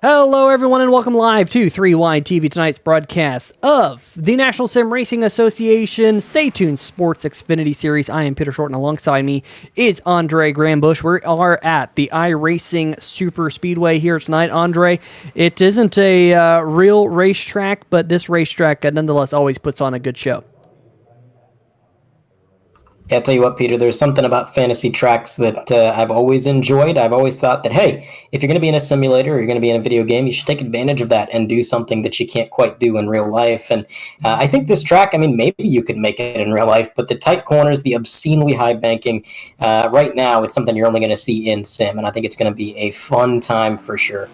Hello, everyone, and welcome live to 3Y TV, tonight's broadcast of the National Sim Racing Association Stay Tuned Sports Xfinity Series. I am Peter Short, and alongside me is Andre Grambush. We are at the iRacing Superspeedway here tonight. Andre, it isn't a real racetrack, but this racetrack nonetheless always puts on a good show. Yeah, I'll tell you what, Peter, there's something about fantasy tracks that I've always enjoyed. I've always thought that, hey, if you're going to be in a simulator or you're going to be in a video game, you should take advantage of that and do something that you can't quite do in real life. And I think this track, I mean, maybe you could make it in real life, but the tight corners, the obscenely high banking, right now, it's something you're only going to see in sim. And I think it's going to be a fun time for sure.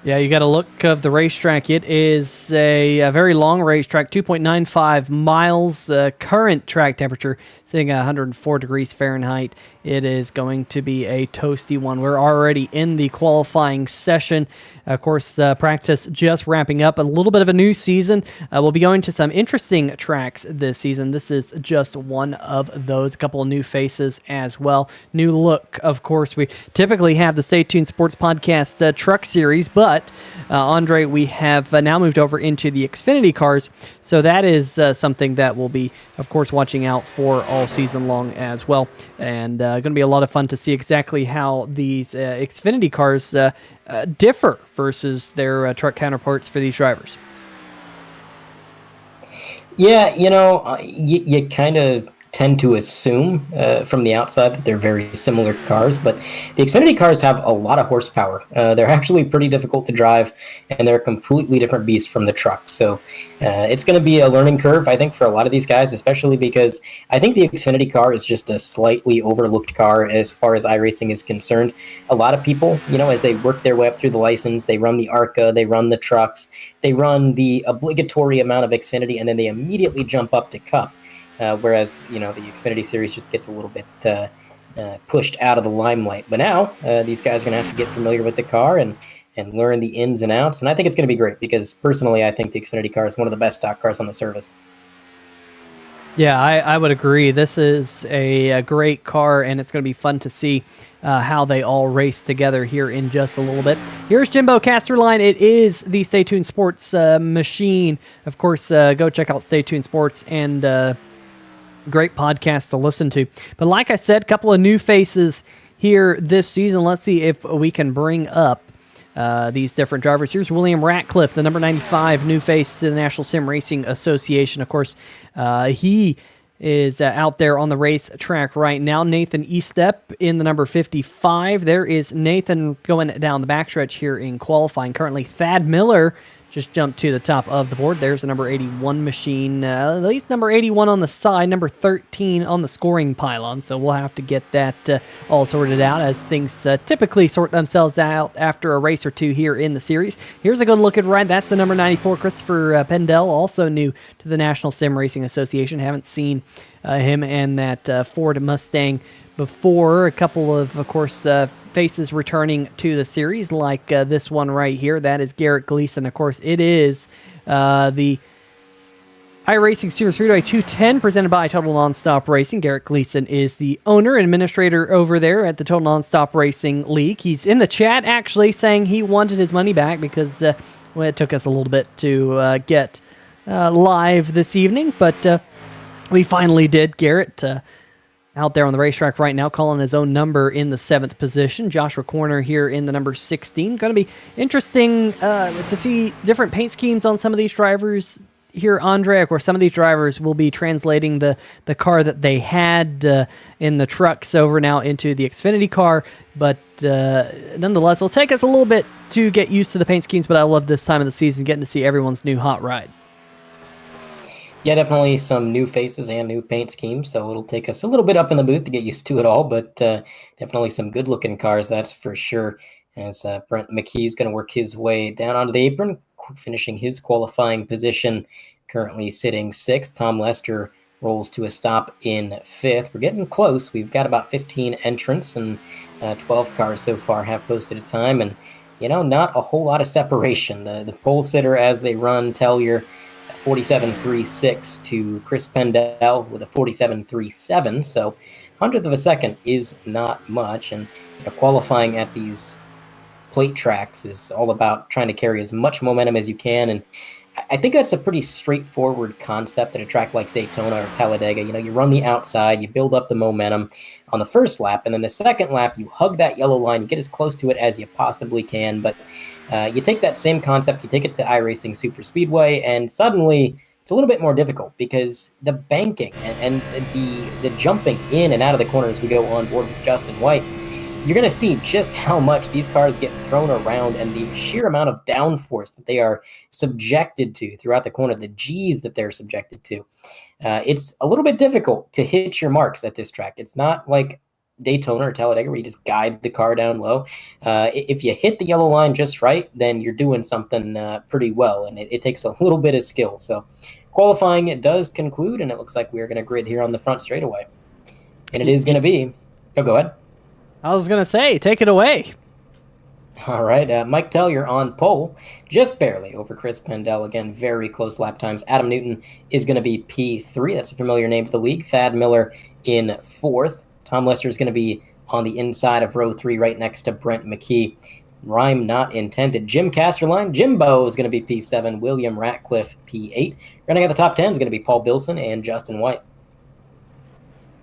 Yeah, you got a look of the racetrack. It is a very long racetrack, 2.95 miles. Current track temperature sitting at 104 degrees Fahrenheit. It is going to be a toasty one. We're already in the qualifying session. Of course, practice just wrapping up. A little bit of a new season. We'll be going to some interesting tracks this season. This is just one of those. A couple of new faces as well. New look, of course. We typically have the Stay Tuned Sports Podcast Truck Series, but Andre, we have now moved over into the Xfinity cars, so that is something that we'll be, of course, watching out for all season long as well. And going to be a lot of fun to see exactly how these Xfinity cars differ versus their truck counterparts for these drivers. Yeah, you kind of tend to assume from the outside that they're very similar cars, but the Xfinity cars have a lot of horsepower. They're actually pretty difficult to drive, and they're a completely different beast from the trucks. So it's going to be a learning curve, I think, for a lot of these guys, especially because I think the Xfinity car is just a slightly overlooked car as far as iRacing is concerned. A lot of people, as they work their way up through the license, they run the ARCA, they run the trucks, they run the obligatory amount of Xfinity, and then they immediately jump up to Cup. Whereas, the Xfinity Series just gets a little bit pushed out of the limelight. But now, these guys are going to have to get familiar with the car and learn the ins and outs. And I think it's going to be great because, personally, I think the Xfinity car is one of the best stock cars on the service. Yeah, I would agree. This is a great car, and it's going to be fun to see how they all race together here in just a little bit. Here's Jimbo Casterline. It is the Stay Tuned Sports machine. Of course, go check out Stay Tuned Sports and great podcast to listen to. But like I said, a couple of new faces here this season. Let's see if we can bring up these different drivers. Here's William Ratcliffe, the number 95 new face to the National Sim Racing Association. Of course, he is out there on the race track right now. Nathan Estep in the number 55. There is Nathan going down the backstretch here in qualifying. Currently, Thad Miller just jump to the top of the board. There's the number 81 machine, at least number 81 on the side, number 13 on the scoring pylon. So we'll have to get that all sorted out as things typically sort themselves out after a race or two here in the series. Here's a good looking ride. That's the number 94, Christopher Pendel, also new to the National Sim Racing Association. Haven't seen him and that Ford Mustang before. A couple of course, faces returning to the series, like this one right here. That is Garrett Gleason. Of course, it is the iRacing Superspeedway 210 presented by Total Nonstop Racing. Garrett Gleason is the owner and administrator over there at the Total Nonstop Racing League. He's in the chat actually saying he wanted his money back because well, it took us a little bit to get live this evening, but we finally did. Garrett out there on the racetrack right now, calling his own number in the 7th position. Joshua Corner here in the number 16. Going to be interesting to see different paint schemes on some of these drivers here, Andre. Of course, some of these drivers will be translating the car that they had in the trucks over now into the Xfinity car, but nonetheless, it'll take us a little bit to get used to the paint schemes, but I love this time of the season, getting to see everyone's new hot ride. Yeah, definitely some new faces and new paint schemes, so it'll take us a little bit up in the booth to get used to it all, but definitely some good-looking cars, that's for sure, as Brent McKee is going to work his way down onto the apron, finishing his qualifying position, currently sitting 6th. Tom Lester rolls to a stop in 5th. We're getting close. We've got about 15 entrants, and 12 cars so far have posted a time, and, you know, not a whole lot of separation. The pole sitter as they run, Tellier, 47.36 to Chris Pendel with a 47.37, so 100th of a second is not much, and qualifying at these plate tracks is all about trying to carry as much momentum as you can, and I think that's a pretty straightforward concept at a track like Daytona or Talladega. You run the outside, you build up the momentum on the first lap, and then the second lap, you hug that yellow line, you get as close to it as you possibly can, but you take that same concept, you take it to iRacing Superspeedway, and suddenly it's a little bit more difficult because the banking and the jumping in and out of the corner as we go on board with Justin White, you're going to see just how much these cars get thrown around and the sheer amount of downforce that they are subjected to throughout the corner, the G's that they're subjected to. It's a little bit difficult to hit your marks at this track. It's not like Daytona or Talladega where you just guide the car down low. If you hit the yellow line just right, then you're doing something pretty well, and it takes a little bit of skill. So qualifying, it does conclude, and it looks like we're going to grid here on the front straightaway. And it is going to be... Oh, go ahead. I was going to say, take it away. All right, Mike Tellier on pole, just barely over Chris Pendel. Again, very close lap times. Adam Newton is going to be P3. That's a familiar name to the league. Thad Miller in 4th. Tom Lester is going to be on the inside of row 3 right next to Brent McKee. Rhyme not intended. Jim Casterline, Jimbo is going to be P7. William Ratcliffe, P8. Running at the top 10 is going to be Paul Bilson and Justin White.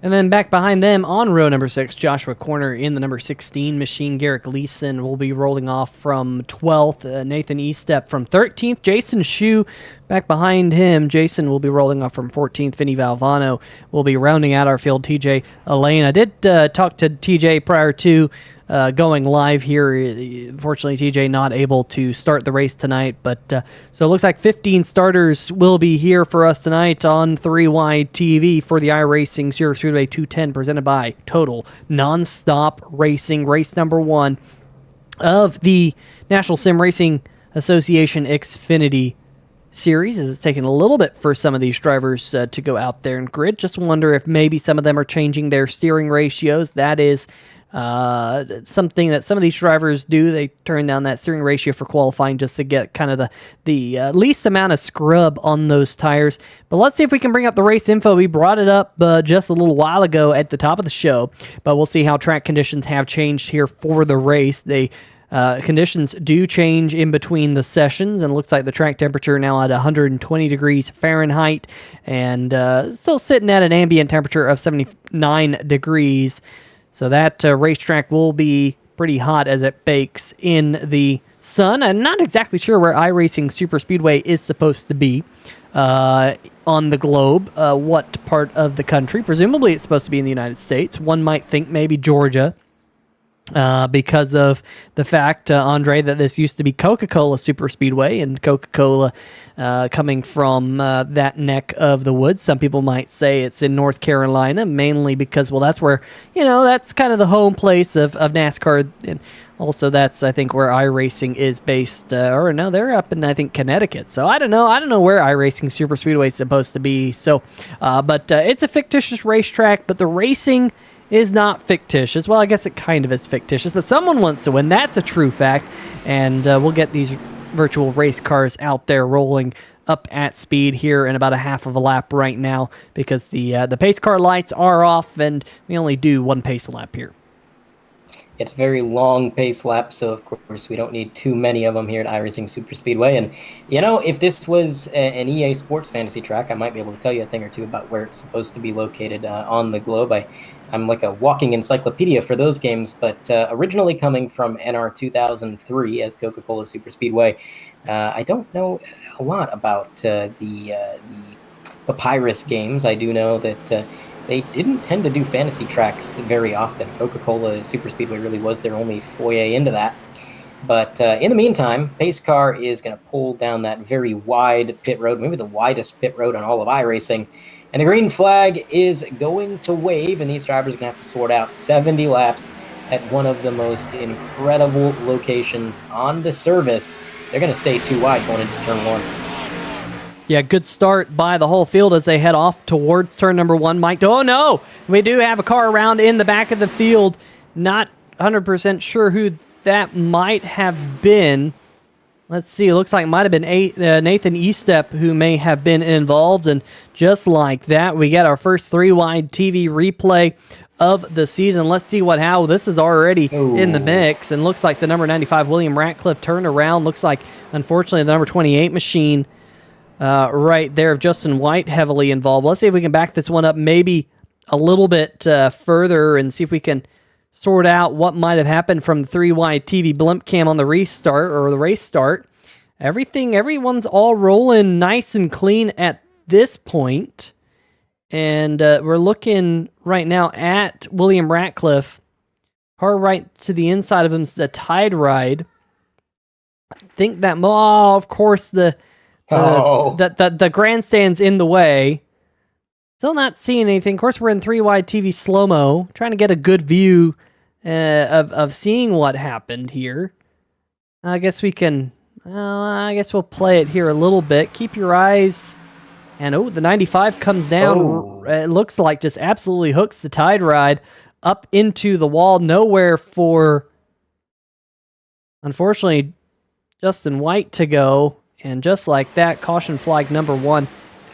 And then back behind them on row number 6, Joshua Corner in the number 16 machine. Garrett Gleason will be rolling off from 12th. Nathan Estep from 13th. Jason Shue back behind him. Jason will be rolling off from 14th. Vinny Valvano will be rounding out our field. TJ Elaine. I did talk to TJ prior to going live here. Unfortunately, TJ not able to start the race tonight, but so it looks like 15 starters will be here for us tonight on 3Y TV for the iRacing Superspeedway 210 presented by Total Nonstop Racing. Race number 1 of the National Sim Racing Association Xfinity Series, as it's taking a little bit for some of these drivers to go out there and grid. Just wonder if maybe some of them are changing their steering ratios. That is something that some of these drivers do. They turn down that steering ratio for qualifying just to get kind of the least amount of scrub on those tires. But let's see if we can bring up the race info. We brought it up just a little while ago at the top of the show, but we'll see how track conditions have changed here for the race. Conditions do change in between the sessions, and it looks like the track temperature now at 120 degrees Fahrenheit, and still sitting at an ambient temperature of 79 degrees. So that racetrack will be pretty hot as it bakes in the sun. I'm not exactly sure where iRacing Superspeedway is supposed to be on the globe, what part of the country. Presumably it's supposed to be in the United States. One might think maybe Georgia. because of the fact, Andre, that this used to be Coca-Cola Superspeedway, and Coca-Cola coming from that neck of the woods. Some people might say it's in North Carolina, mainly because, well, that's where, that's kind of the home place of NASCAR. And also that's, I think, where iRacing is based. Or no, they're up in, I think, Connecticut. So I don't know where iRacing Superspeedway is supposed to be. So, but it's a fictitious racetrack, but the racing is not fictitious. Well, I guess it kind of is fictitious, but someone wants to win. That's a true fact. And we'll get these virtual race cars out there rolling up at speed here in about a half of a lap right now, because the pace car lights are off and we only do one pace lap here. It's a very long pace lap, so of course we don't need too many of them here at iRacing Superspeedway. And, if this was an EA Sports fantasy track, I might be able to tell you a thing or two about where it's supposed to be located on the globe. I'm like a walking encyclopedia for those games, but originally coming from NR 2003 as Coca-Cola Superspeedway, I don't know a lot about the Papyrus games. I do know that they didn't tend to do fantasy tracks very often. Coca-Cola Superspeedway really was their only foray into that. But in the meantime, Pace Car is going to pull down that very wide pit road, maybe the widest pit road on all of iRacing. And the green flag is going to wave, and these drivers are going to have to sort out 70 laps at one of the most incredible locations on the service. They're going to stay too wide going into turn one. Yeah, good start by the whole field as they head off towards turn number one. Mike, oh no, we do have a car around in the back of the field. Not 100% sure who that might have been. Let's see, it looks like it might have been Nathan Estep who may have been involved. And just like that, we get our first 3-wide TV replay of the season. Let's see how this is already in the mix. And looks like the number 95 William Ratcliffe turned around. Looks like, unfortunately, the number 28 machine right there of Justin White heavily involved. Let's see if we can back this one up maybe a little bit further and see if we can sort out what might have happened from the 3-wide TV blimp cam on the restart or the race start. Everyone's all rolling nice and clean at this point. And we're looking right now at William Ratcliffe. Car right to the inside of him's the Tide Ride. I think that, of course, the grandstand's in the way. Still not seeing anything. Of course, we're in 3-wide TV slow-mo, trying to get a good view of seeing what happened here. I guess we can, I guess we'll play it here a little bit. Keep your eyes, and the 95 comes down. It looks like just absolutely hooks the Tide Ride up into the wall. Nowhere for, unfortunately, Justin White to go. And just like that, caution flag number 1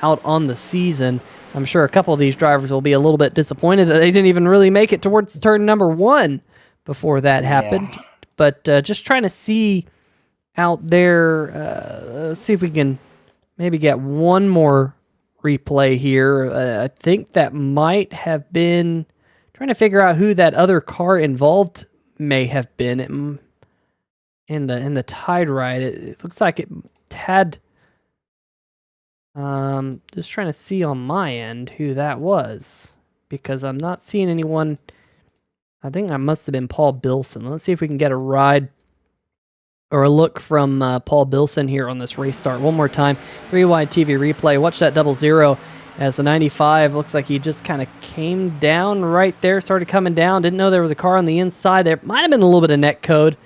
out on the season. I'm sure a couple of these drivers will be a little bit disappointed that they didn't even really make it towards turn number 1 before that happened. But just trying to see out there, see if we can maybe get one more replay here. I think that might have been, trying to figure out who that other car involved may have been in the Tide Ride. It looks like it had, just trying to see on my end who that was, because I'm not seeing anyone. I think that must have been Paul Bilson. Let's see if we can get a ride or a look from Paul Bilson here on this race start. One more time, 3-wide TV replay. Watch that 00 as the 95 looks like he just kind of came down right there, started coming down. Didn't know there was a car on the inside. There might have been a little bit of net code,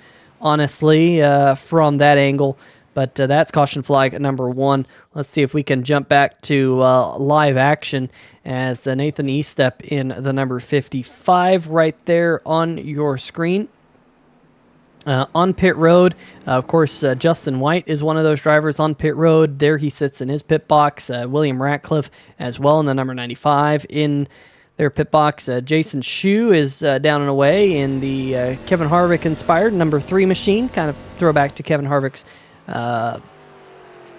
honestly, from that angle. But that's caution flag number 1. Let's see if we can jump back to live action as Nathan Estep in the number 55 right there on your screen. On pit road, of course, Justin White is one of those drivers on pit road. There he sits in his pit box. William Ratcliffe as well in the number 95 in their pit box. Jason Shue is down and away in the Kevin Harvick-inspired number 3 machine. Kind of throwback to Kevin Harvick's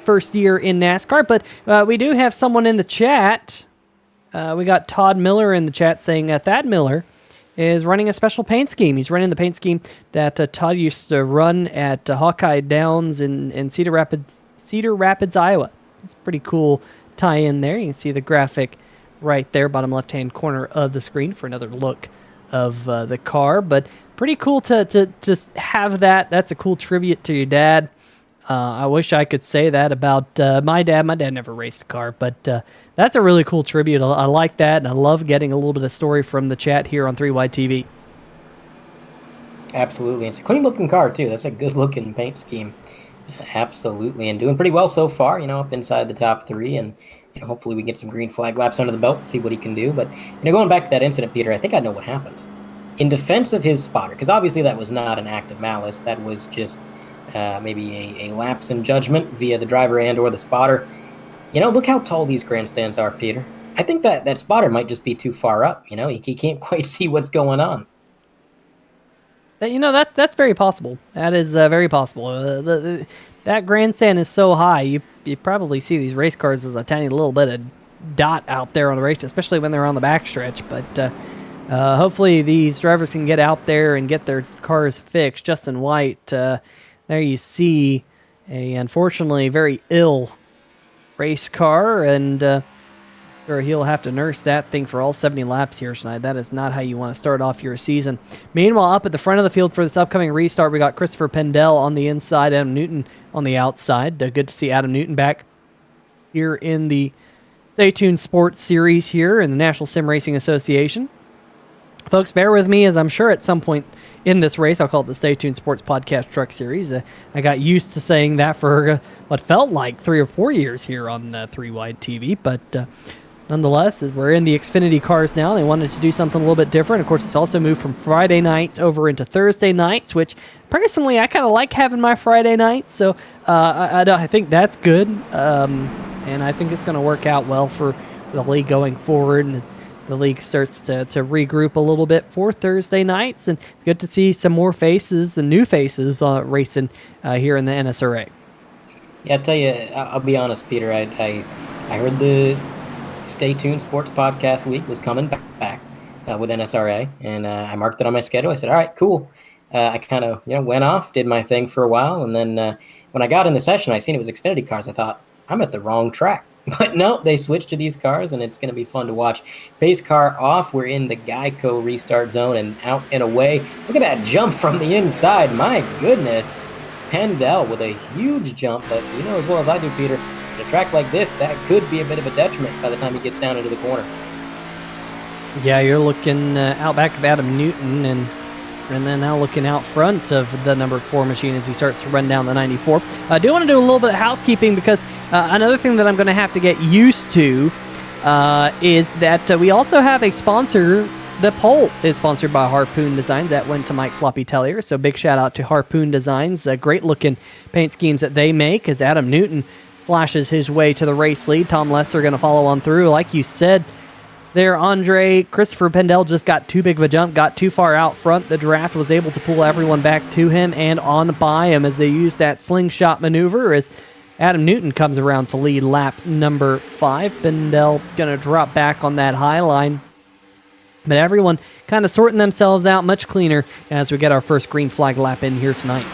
first year in NASCAR. But we do have someone in the chat. We got Todd Miller in the chat saying Thad Miller is running a special paint scheme. He's running the paint scheme that Todd used to run at Hawkeye Downs in Cedar Rapids, Iowa. It's pretty cool tie-in there. You can see the graphic right there, bottom left-hand corner of the screen for another look of the car. But pretty cool to have that. That's a cool tribute to your dad. I wish I could say that about my dad. My dad never raced a car, but that's a really cool tribute. I like that, and I love getting a little bit of story from the chat here on 3Wide TV. Absolutely. It's a clean looking car too. That's a good looking paint scheme. Absolutely. And doing pretty well so far, up inside the top 3, and hopefully we get some green flag laps under the belt and see what he can do. But going back to that incident, Peter, I think I know what happened. In defense of his spotter, because obviously that was not an act of malice, that was just maybe a lapse in judgment via the driver and or the spotter. Look how tall these grandstands are, Peter. I think that spotter might just be too far up. He can't quite see what's going on. That's very possible. That is very possible. That grandstand is so high, you probably see these race cars as a tiny little bit of dot out there on the race, especially when they're on the backstretch. But hopefully these drivers can get out there and get their cars fixed. Justin White, there you see a unfortunately very ill race car, and sure, he'll have to nurse that thing for all 70 laps here tonight. That is not how you want to start off your season. Meanwhile, up at the front of the field for this upcoming restart, we got Christopher Pendel on the inside, Adam Newton on the outside. Good to see Adam Newton back here in the Stay Tuned Sports Series here in the National Sim Racing Association. Folks, bear with me, as I'm sure at some point in this race, I'll call it the Stay Tuned Sports Podcast Truck Series. I got used to saying that for what felt like 3 or 4 years here on 3Wide TV, but nonetheless, we're in the Xfinity cars now. They wanted to do something a little bit different. Of course, it's also moved from Friday nights over into Thursday nights, which personally I kind of like having my Friday nights. So I think that's good, and I think it's going to work out well for the league going forward. And as the league starts to regroup a little bit for Thursday nights, and it's good to see some more faces and new faces racing here in the NSRA. Yeah, I tell you, I'll be honest, Peter. I heard the Stay Tuned Sports Podcast League was coming back with NSRA, and I marked it on my schedule. I said, all right, cool. I kind of went off, did my thing for a while, and then when I got in the session, I seen it was Xfinity cars. I thought, I'm at the wrong track. But no, they switched to these cars, and it's going to be fun to watch. Pace car off. We're in the Geico restart zone and out and away. Look at that jump from the inside. My goodness. Pendel with a huge jump, but you know as well as I do, Peter, a track like this, that could be a bit of a detriment by the time he gets down into the corner. Yeah, you're looking out back of Adam Newton, and then now looking out front of the number 4 machine as he starts to run down the 94. I do want to do a little bit of housekeeping, because another thing that I'm going to have to get used to is that we also have a sponsor. The poll is sponsored by Harpoon Designs. That went to Mike Floppy Tellier, so big shout out to Harpoon Designs. Great looking paint schemes that they make as Adam Newton flashes his way to the race lead. Tom Lester going to follow on through. Like you said there, Andre, Christopher Pendel just got too big of a jump, got too far out front. The draft was able to pull everyone back to him and on by him as they used that slingshot maneuver as Adam Newton comes around to lead lap number 5. Pendel going to drop back on that high line. But everyone kind of sorting themselves out much cleaner as we get our first green flag lap in here tonight.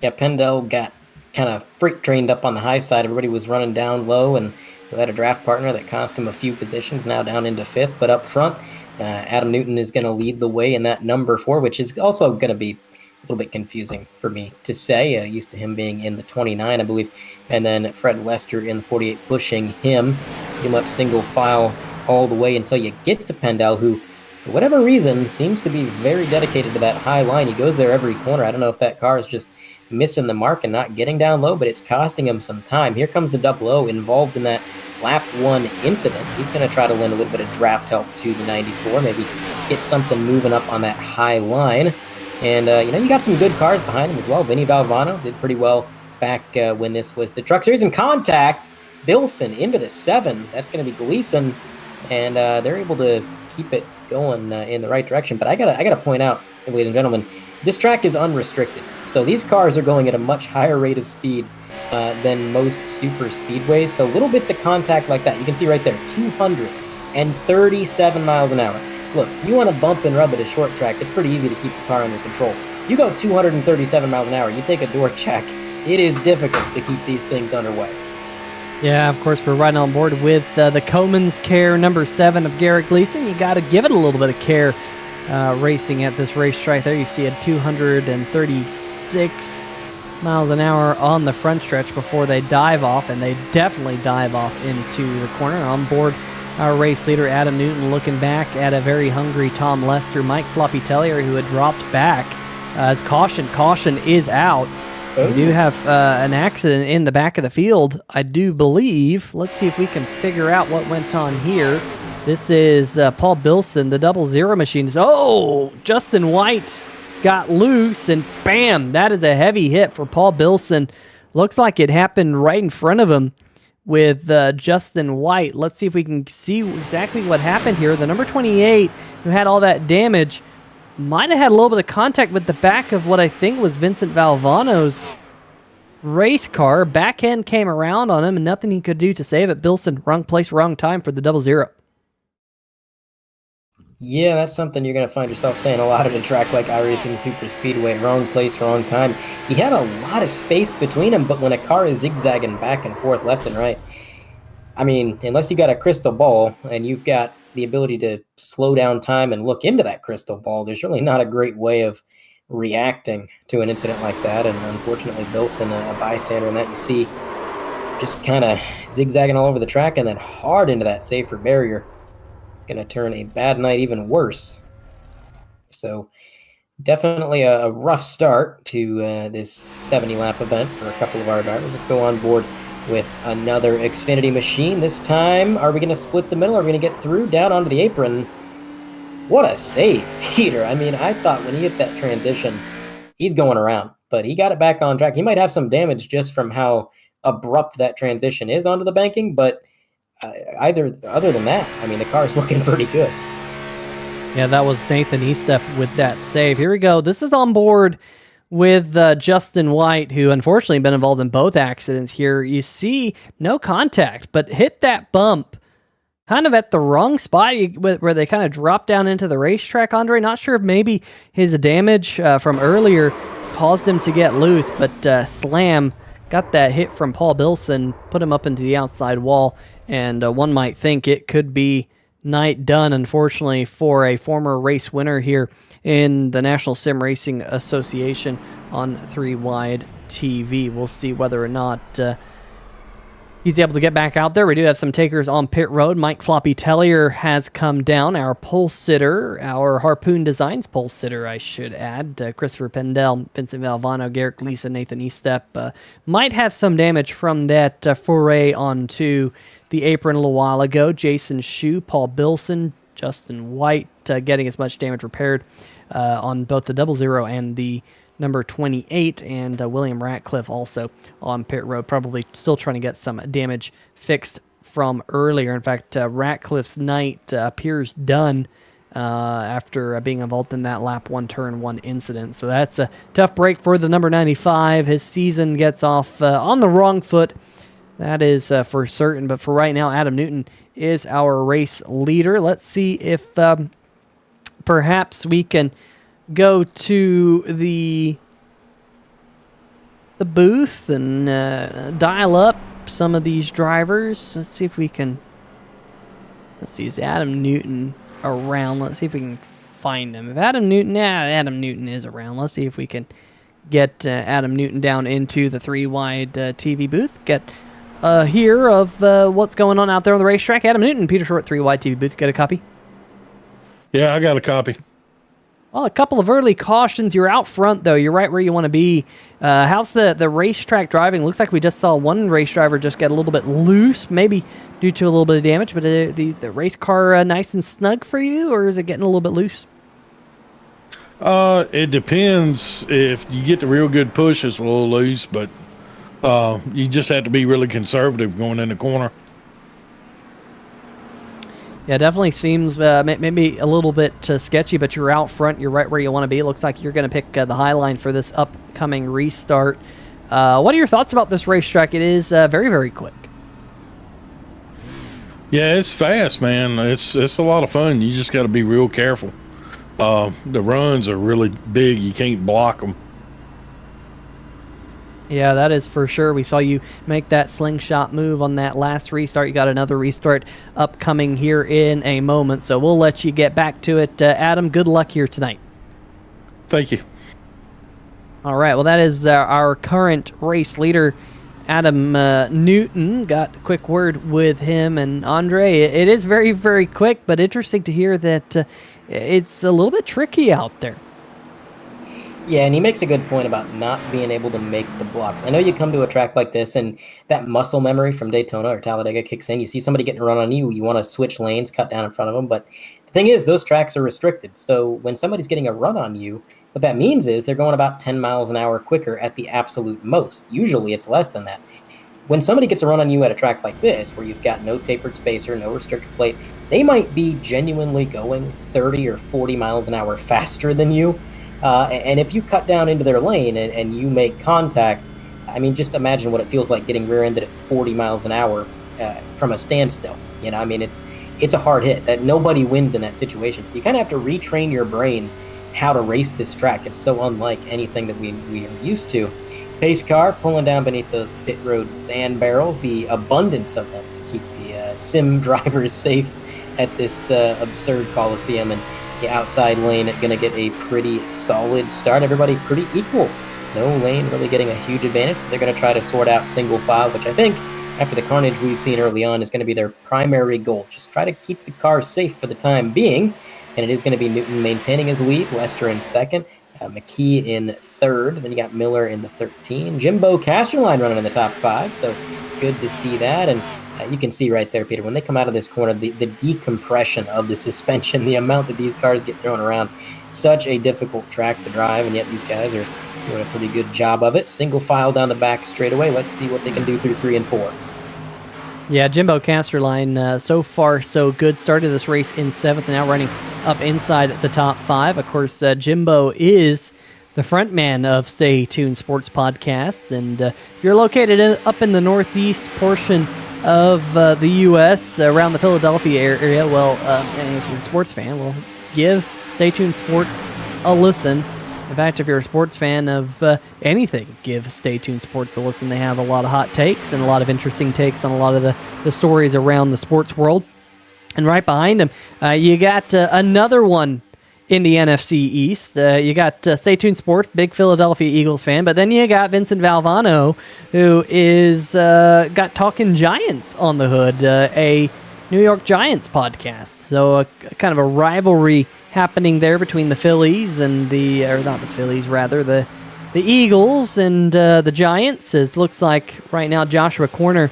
Yeah, Pendel got kind of freight trained up on the high side. Everybody was running down low, and we had a draft partner that cost him a few positions, now down into 5th. But up front, Adam Newton is going to lead the way in that number 4, which is also going to be a little bit confusing for me to say. Used to him being in the 29, I believe. And then Fred Lester in the 48 pushing him up single file all the way until you get to Pendel, who, for whatever reason, seems to be very dedicated to that high line. He goes there every corner. I don't know if that car is just missing the mark and not getting down low, but it's costing him some time. Here comes the double O involved in that lap 1 incident. He's going to try to lend a little bit of draft help to the 94, maybe get something moving up on that high line. And, you got some good cars behind him as well. Vinny Valvano did pretty well back when this was the Truck Series. In contact, Bilson into the 7. That's going to be Gleason. And they're able to keep it going in the right direction. But I gotta point out, ladies and gentlemen, this track is unrestricted. So these cars are going at a much higher rate of speed than most super speedways. So little bits of contact like that. You can see right there, 237 miles an hour. Look, you want to bump and rub at a short track, it's pretty easy to keep the car under control. You go 237 miles an hour, you take a door check, it is difficult to keep these things underway. Yeah, of course, we're right on board with the Comans Care number 7 of Garrett Gleason. You got to give it a little bit of care racing at this racetrack. There you see a 236 miles an hour on the front stretch before they dive off, and they definitely dive off into the corner. On board, our race leader Adam Newton looking back at a very hungry Tom Lester, Mike Floppy Tellier, who had dropped back as caution is out. We do have an accident in the back of the field, I do believe. Let's see if we can figure out what went on here. This is Paul Bilson, the 00 machine. Oh, Justin White got loose, and bam, that is a heavy hit for Paul Bilson. Looks like it happened right in front of him with Justin White. Let's see if we can see exactly what happened here. The number 28, who had all that damage, might have had a little bit of contact with the back of what I think was Vincent Valvano's race car. Back end came around on him, and nothing he could do to save it. Bilson, wrong place, wrong time for the 00. Yeah, that's something you're going to find yourself saying a lot at a track like iRacing Superspeedway. Wrong place, wrong time. He had a lot of space between him, but when a car is zigzagging back and forth, left and right, I mean, unless you got a crystal ball and you've got the ability to slow down time and look into that crystal ball, there's really not a great way of reacting to an incident like that. And unfortunately, Bilson, a bystander in that, you see just kind of zigzagging all over the track and then hard into that safer barrier. It's going to turn a bad night even worse. So definitely a rough start to this 70-lap event for a couple of our drivers. Let's go on board with another Xfinity machine. This time, are we going to split the middle? Are we going to get through down onto the apron? What a save, Peter. I mean, I thought when he hit that transition, he's going around, but he got it back on track. He might have some damage just from how abrupt that transition is onto the banking, but other than that, I mean, the car's looking pretty good. Yeah, that was Nathan Estep with that save. Here we go. This is on board with Justin White, who unfortunately been involved in both accidents here. You see no contact, but hit that bump kind of at the wrong spot where they kind of dropped down into the racetrack, Andre. Not sure if maybe his damage from earlier caused him to get loose, but slam got that hit from Paul Bilson, put him up into the outside wall, and one might think it could be night done, unfortunately, for a former race winner here in the National Sim Racing Association on 3 Wide TV. We'll see whether or not he's able to get back out there. We do have some takers on pit road. Mike Floppy Tellier has come down, our pole sitter, our Harpoon Designs pole sitter, I should add. Christopher Pendel, Vincent Valvano, Garrett Gleason, Nathan Estep might have some damage from that foray onto the apron a little while ago. Jason Shue, Paul Bilson, Justin White getting as much damage repaired on both the 00 and the number 28, and William Ratcliffe also on pit road, probably still trying to get some damage fixed from earlier. In fact, Ratcliffe's night appears done after being involved in that lap 1 turn 1 incident. So that's a tough break for the number 95. His season gets off on the wrong foot. That is for certain. But for right now, Adam Newton is our race leader. Let's see if perhaps we can go to the booth and dial up some of these drivers. Let's see if we can. Let's see, is Adam Newton around? Let's see if we can find him. If Adam Newton is around. Let's see if we can get Adam Newton down into the 3 Wide TV booth. Get here of what's going on out there on the racetrack. Adam Newton, Peter Short, 3 Wide TV booth. Get a copy? Yeah, I got a copy. Well, a couple of early cautions. You're out front, though. You're right where you want to be. How's the racetrack driving? Looks like we just saw one race driver just get a little bit loose, maybe due to a little bit of damage. But the race car nice and snug for you, or is it getting a little bit loose? It depends. If you get the real good push, it's a little loose, but you just have to be really conservative going in the corner. Yeah, definitely seems maybe a little bit sketchy, but you're out front. You're right where you want to be. It looks like you're going to pick the high line for this upcoming restart. What are your thoughts about this racetrack? It is very, very quick. Yeah, it's fast, man. It's a lot of fun. You just got to be real careful. The runs are really big. You can't block them. Yeah, that is for sure. We saw you make that slingshot move on that last restart. You got another restart upcoming here in a moment, so we'll let you get back to it. Adam, good luck here tonight. Thank you. All right, well, that is our current race leader, Adam Newton. Got a quick word with him and Andre. It is very, very quick, but interesting to hear that it's a little bit tricky out there. Yeah, and he makes a good point about not being able to make the blocks. I know you come to a track like this and that muscle memory from Daytona or Talladega kicks in. You see somebody getting a run on you, you want to switch lanes, cut down in front of them. But the thing is, those tracks are restricted. So when somebody's getting a run on you, what that means is they're going about 10 miles an hour quicker at the absolute most. Usually it's less than that. When somebody gets a run on you at a track like this, where you've got no tapered spacer, no restrictor plate, they might be genuinely going 30 or 40 miles an hour faster than you. And if you cut down into their lane and you make contact, I mean, just imagine what it feels like getting rear-ended at 40 miles an hour from a standstill. I mean, it's a hard hit. That nobody wins in that situation. So you kind of have to retrain your brain how to race this track. It's so unlike anything that we are used to. Pace car pulling down beneath those pit road sand barrels, the abundance of them to keep the sim drivers safe at this absurd Coliseum. And the outside lane going to get a pretty solid start. Everybody pretty equal. No lane really getting a huge advantage. They're going to try to sort out single file, which I think after the carnage we've seen early on is going to be their primary goal. Just try to keep the car safe for the time being. And it is going to be Newton maintaining his lead, Lester in second, McKee in third. Then you got Miller in the 13. Jimbo Casterline running in the top 5. So good to see that. And you can see right there, Peter, when they come out of this corner, the decompression of the suspension, the amount that these cars get thrown around, such a difficult track to drive, and yet these guys are doing a pretty good job of it. Single file down the back straightaway. Let's see what they can do through 3 and 4. Yeah, Jimbo Casterline, so far so good. Started this race in 7th, and now running up inside the top 5. Of course, Jimbo is the front man of Stay Tuned Sports Podcast, and if you're located up in the northeast portion of the U.S., around the Philadelphia area, well, and if you're a sports fan, well, give Stay Tuned Sports a listen. In fact, if you're a sports fan of anything, give Stay Tuned Sports a listen. They have a lot of hot takes and a lot of interesting takes on a lot of the stories around the sports world. And right behind them, you got another one in the NFC East. You got Stay Tuned Sports, big Philadelphia Eagles fan, but then you got Vincent Valvano, who is got Talking Giants on the hood, a New York Giants podcast. So kind of a rivalry happening there between the Phillies and not the Phillies, rather the Eagles and the Giants. It looks like right now Joshua Corner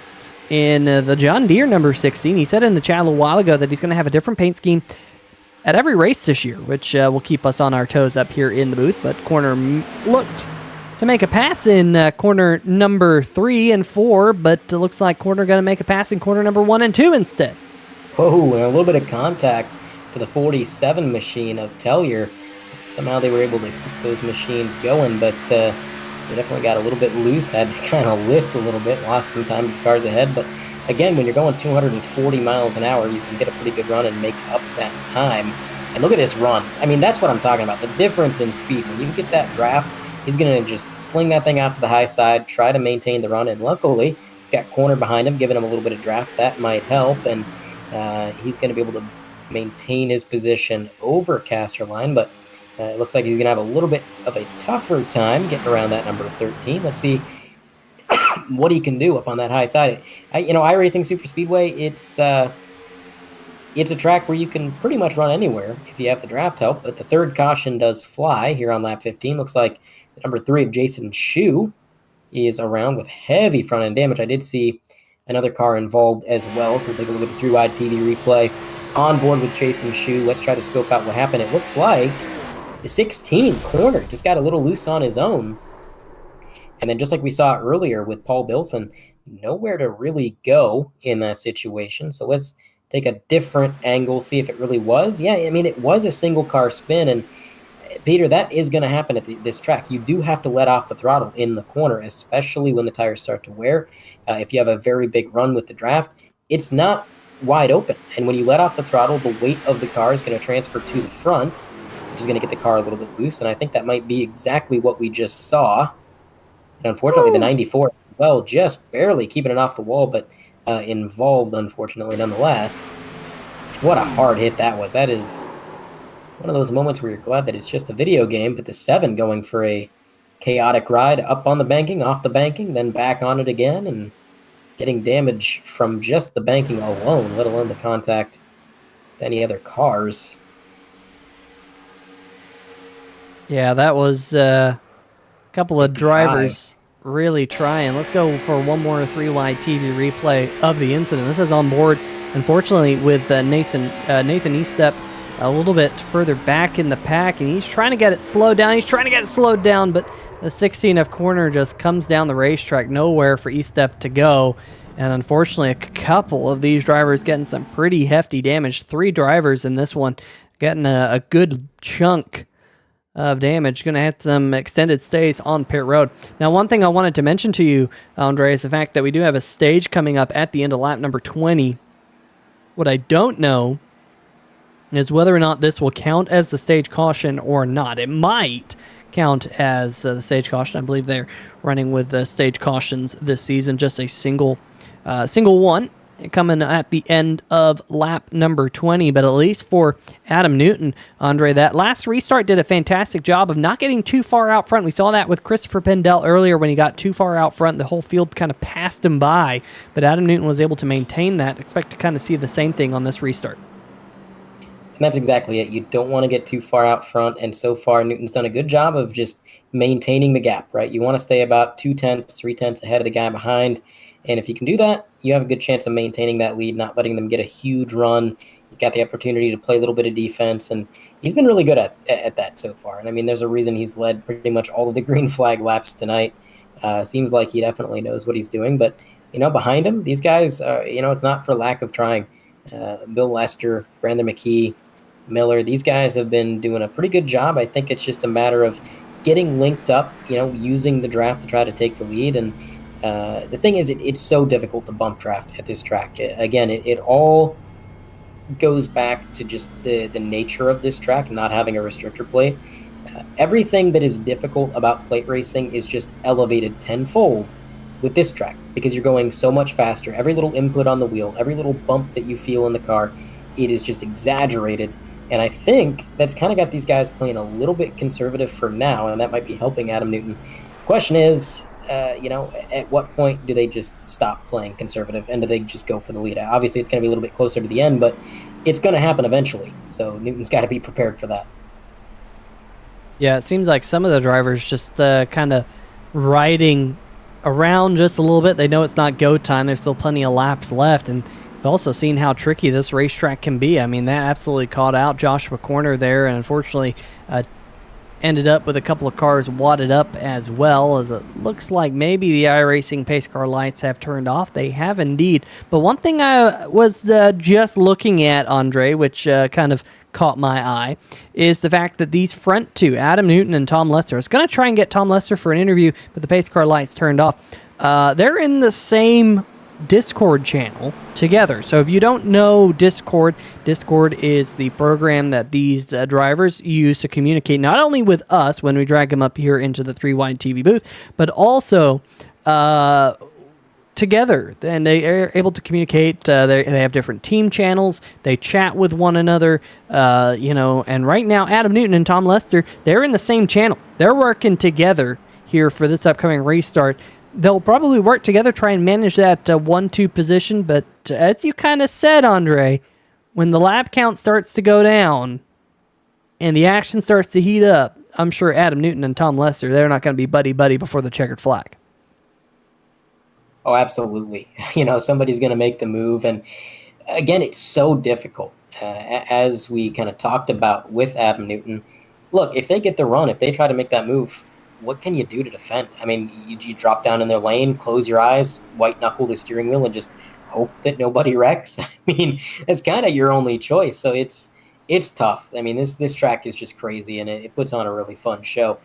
in the John Deere number 16. He said in the chat a little while ago that he's going to have a different paint scheme at every race this year, which will keep us on our toes up here in the booth. But Corner looked to make a pass in corner number 3 and 4, but it looks like Corner going to make a pass in corner number 1 and 2 instead. Whoa, and a little bit of contact to the 47 machine of Tellier. Somehow they were able to keep those machines going, but they definitely got a little bit loose, had to kind of lift a little bit, lost some time with the cars ahead. But again, when you're going 240 miles an hour, you can get a pretty good run and make up that time. And look at this run. I mean, that's what I'm talking about, the difference in speed. When you get that draft, he's going to just sling that thing out to the high side, try to maintain the run, and luckily, he's got Corner behind him, giving him a little bit of draft. That might help, and he's going to be able to maintain his position over Casterline, but it looks like he's going to have a little bit of a tougher time getting around that number 13. Let's see what he can do up on that high side. iRacing Superspeedway, it's a track where you can pretty much run anywhere if you have the draft help, but the third caution does fly here on lap 15. Looks like number 3 of Jason Shu is around with heavy front end damage. I did see another car involved as well, so we'll take a look at the through-wide TV replay. On board with Jason Shu. Let's try to scope out what happened. It looks like the 16 Corner just got a little loose on his own. And then just like we saw earlier with Paul Bilson, nowhere to really go in that situation. So let's take a different angle, see if it really was. Yeah, I mean, it was a single car spin. And Peter, that is going to happen at this track. You do have to let off the throttle in the corner, especially when the tires start to wear. If you have a very big run with the draft, it's not wide open, and when you let off the throttle, the weight of the car is going to transfer to the front, which is going to get the car a little bit loose, and I think that might be exactly what we just saw And unfortunately, the 94, well, just barely keeping it off the wall, but involved, unfortunately, nonetheless. What a hard hit that was. That is one of those moments where you're glad that it's just a video game, but the 7 going for a chaotic ride up on the banking, off the banking, then back on it again, and getting damage from just the banking alone, let alone the contact with any other cars. Yeah, that was a couple of 55. drivers really trying. Let's go for one more 3-wide TV replay of the incident. This is on board, unfortunately, with Nathan Eastep a little bit further back in the pack, and he's trying to get it slowed down. But the 16th corner just comes down the racetrack, nowhere for Eastep to go. And unfortunately, a couple of these drivers getting some pretty hefty damage. 3 drivers in this one getting a good chunk of damage. Going to have some extended stays on pit road. Now, one thing I wanted to mention to you, Andre, is the fact that we do have a stage coming up at the end of lap number 20. What I don't know is whether or not this will count as the stage caution or not. It might count as the stage caution. I believe they're running with stage cautions this season, just a single one coming at the end of lap number 20. But at least for Adam Newton, Andre, that last restart did a fantastic job of not getting too far out front. We saw that with Christopher Pendel earlier when he got too far out front. The whole field kind of passed him by, but Adam Newton was able to maintain that. Expect to kind of see the same thing on this restart. And that's exactly it. You don't want to get too far out front, and so far Newton's done a good job of just maintaining the gap, right? You want to stay about 2/10, 3/10 ahead of the guy behind, and if you can do that, you have a good chance of maintaining that lead, not letting them get a huge run. You've got the opportunity to play a little bit of defense, and he's been really good at that so far. And I mean, there's a reason he's led pretty much all of the green flag laps tonight. Seems like he definitely knows what he's doing, but behind him, these guys, it's not for lack of trying. Bill Lester, Brandon McKee, Miller, these guys have been doing a pretty good job. I think it's just a matter of getting linked up, using the draft to try to take the lead. And the thing is, it's so difficult to bump draft at this track. Again, it all goes back to just the nature of this track, not having a restrictor plate. Everything that is difficult about plate racing is just elevated tenfold with this track because you're going so much faster. Every little input on the wheel, every little bump that you feel in the car, it is just exaggerated. And I think that's kind of got these guys playing a little bit conservative for now, and that might be helping Adam Newton. The question is, at what point do they just stop playing conservative, and do they just go for the lead? Obviously, it's going to be a little bit closer to the end, but it's going to happen eventually. So Newton's got to be prepared for that. Yeah, it seems like some of the drivers just kind of riding around just a little bit. They know it's not go time. There's still plenty of laps left, and we've also seen how tricky this racetrack can be. I mean, that absolutely caught out Joshua Corner there, and unfortunately ended up with a couple of cars wadded up as well, as it looks like maybe the iRacing pace car lights have turned off. They have indeed. But one thing I was just looking at, Andre, which kind of caught my eye, is the fact that these front two, Adam Newton and Tom Lester, I was going to try and get Tom Lester for an interview, but the pace car lights turned off. They're in the same Discord channel together. So if you don't know Discord is the program that these drivers use to communicate not only with us when we drag them up here into the 3-wide TV booth, but also together. And they are able to communicate. They have different team channels. They chat with one another, and right now Adam Newton and Tom Lester, they're in the same channel. They're working together here for this upcoming restart. They'll probably work together, try and manage that 1-2 position, but as you kind of said, Andre, when the lap count starts to go down and the action starts to heat up, I'm sure Adam Newton and Tom Lester, they're not going to be buddy-buddy before the checkered flag. Oh, absolutely. Somebody's going to make the move, and again, it's so difficult. As we kind of talked about with Adam Newton, look, if they get the run, if they try to make that move, what can you do to defend? I mean, you drop down in their lane, close your eyes, white knuckle the steering wheel, and just hope that nobody wrecks. I mean, that's kind of your only choice. So it's tough. I mean, this track is just crazy, and it puts on a really fun show.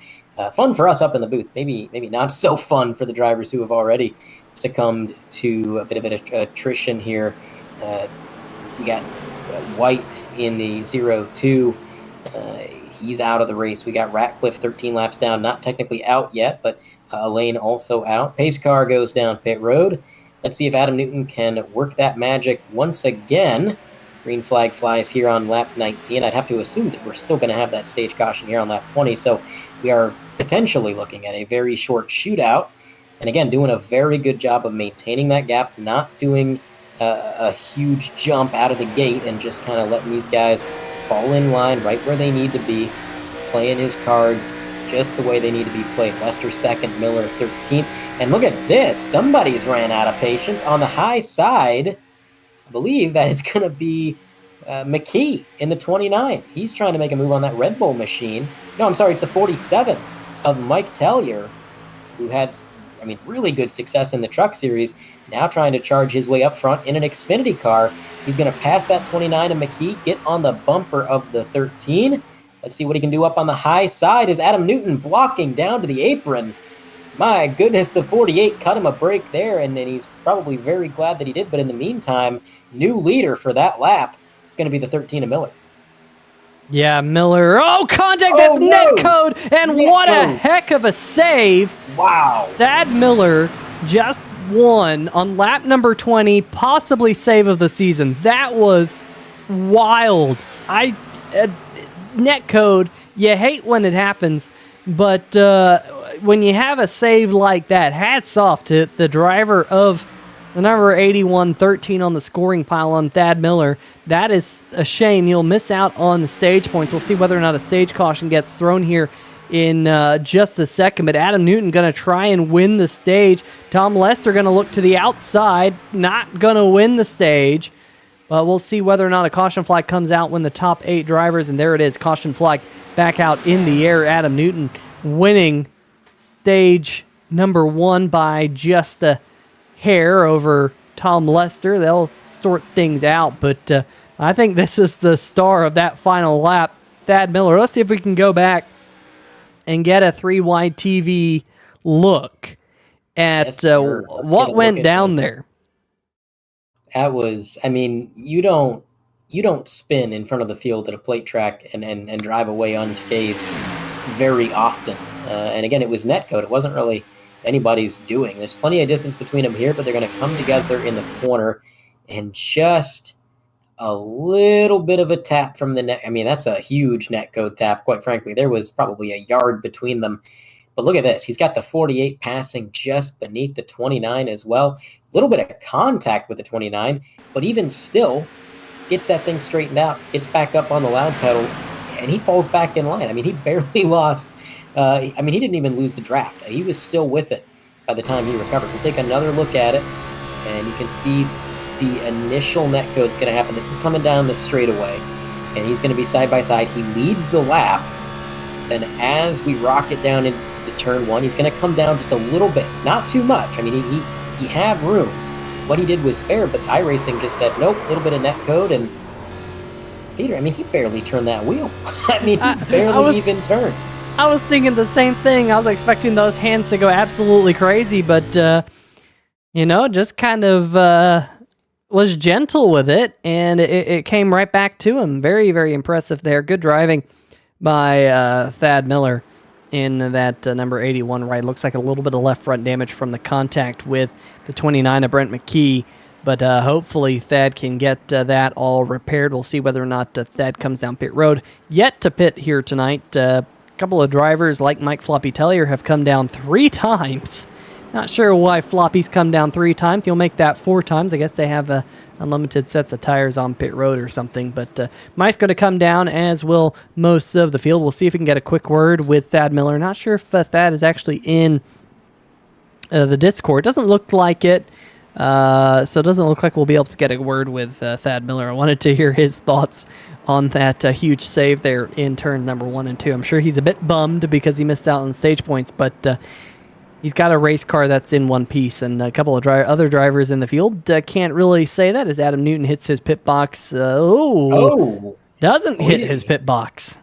Fun for us up in the booth. Maybe not so fun for the drivers who have already succumbed to a bit of an attrition here. We got White in the 0-2. He's out of the race. We got Ratcliffe 13 laps down, not technically out yet, but A lane also out. Pace car goes down pit road. Let's see if Adam Newton can work that magic once again. Green flag flies here on lap 19. I'd have to assume that we're still going to have that stage caution here on lap 20, so we are potentially looking at a very short shootout. And again, doing a very good job of maintaining that gap, not doing a huge jump out of the gate and just kind of letting these guys fall in line right where they need to be, playing his cards just the way they need to be played. Lester 2nd, Miller 13th. And look at this. Somebody's ran out of patience. On the high side, I believe that is going to be McKee in the 29. He's trying to make a move on that Red Bull machine. No, I'm sorry, it's the 47 of Mike Tellier, who had, really good success in the Truck Series, now trying to charge his way up front in an Xfinity car. He's going to pass that 29 of McKee, get on the bumper of the 13. Let's see what he can do up on the high side. Is Adam Newton blocking down to the apron? My goodness, the 48 cut him a break there, and then he's probably very glad that he did. But in the meantime, new leader for that lap is going to be the 13 of Miller. Yeah, Miller. Oh, contact! That's net code, and what a heck of a save! Wow. Thad Miller just won on lap number 20, possibly save of the season. That was wild. Net code, you hate when it happens, but when you have a save like that, hats off to the driver of the number 8113 on the scoring pile on Thad Miller. That is a shame. You'll miss out on the stage points. We'll see whether or not a stage caution gets thrown here in just a second, but Adam Newton going to try and win the stage. Tom Lester going to look to the outside, not going to win the stage. But we'll see whether or not a caution flag comes out when the top 8 drivers, and there it is, caution flag back out in the air. Adam Newton winning stage number 1 by just a hair over Tom Lester. They'll sort things out, but I think this is the star of that final lap, Thad Miller. Let's see if we can go back and get a 3-wide TV look at what went down there. That was, you don't spin in front of the field at a plate track and drive away unscathed very often. And again, it was net code. It wasn't really anybody's doing. There's plenty of distance between them here, but they're going to come together in the corner and just a little bit of a tap from the net. That's a huge net code tap, quite frankly. There was probably a yard between them. But look at this. He's got the 48 passing just beneath the 29 as well. A little bit of contact with the 29, but even still gets that thing straightened out, gets back up on the loud pedal, and he falls back in line. He barely lost. He didn't even lose the draft. He was still with it by the time he recovered. We'll take another look at it, and you can see the initial net code's going to happen. This is coming down the straightaway, and he's going to be side by side. He leads the lap, and as we rock it down into turn 1, he's going to come down just a little bit, not too much. He had room. What he did was fair, but iRacing just said, nope, a little bit of net code, and Peter, he barely turned that wheel. He barely even turned. I was thinking the same thing. I was expecting those hands to go absolutely crazy, but, just kind of was gentle with it, and it came right back to him. Very, very impressive there. Good driving by Thad Miller in that number 81 ride. Looks like a little bit of left front damage from the contact with the 29 of Brent McKee, but hopefully Thad can get that all repaired. We'll see whether or not Thad comes down pit road. Yet to pit here tonight. A couple of drivers like Mike Floppy Tellier have come down 3 times. Not sure why Floppy's come down 3 times. You'll make that 4 times. I guess they have unlimited sets of tires on pit road or something. But Mike's going to come down, as will most of the field. We'll see if we can get a quick word with Thad Miller. Not sure if Thad is actually in the Discord. Doesn't look like it. So it doesn't look like we'll be able to get a word with Thad Miller. I wanted to hear his thoughts on that huge save there in turn number 1 and 2. I'm sure he's a bit bummed because he missed out on stage points, but he's got a race car that's in one piece, and a couple of other drivers in the field can't really say that as Adam Newton hits his pit box. Doesn't hit his pit box.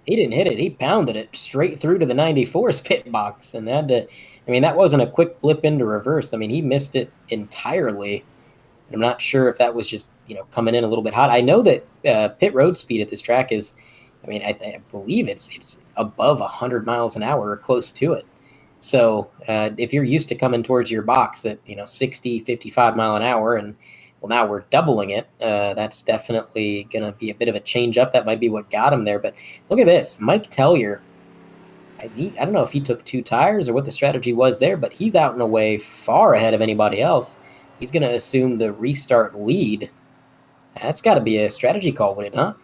He didn't hit it. He pounded it straight through to the 94's pit box, and had to. That wasn't a quick blip into reverse. He missed it entirely. And I'm not sure if that was just coming in a little bit hot. I know that pit road speed at this track is, I believe it's above 100 miles an hour or close to it. So if you're used to coming towards your box at 60, 55 mile an hour, and well, now we're doubling it, that's definitely going to be a bit of a change up. That might be what got him there. But look at this, Mike Tellier. I don't know if he took 2 tires or what the strategy was there, but he's out and away far ahead of anybody else. He's going to assume the restart lead. That's got to be a strategy call, would it not?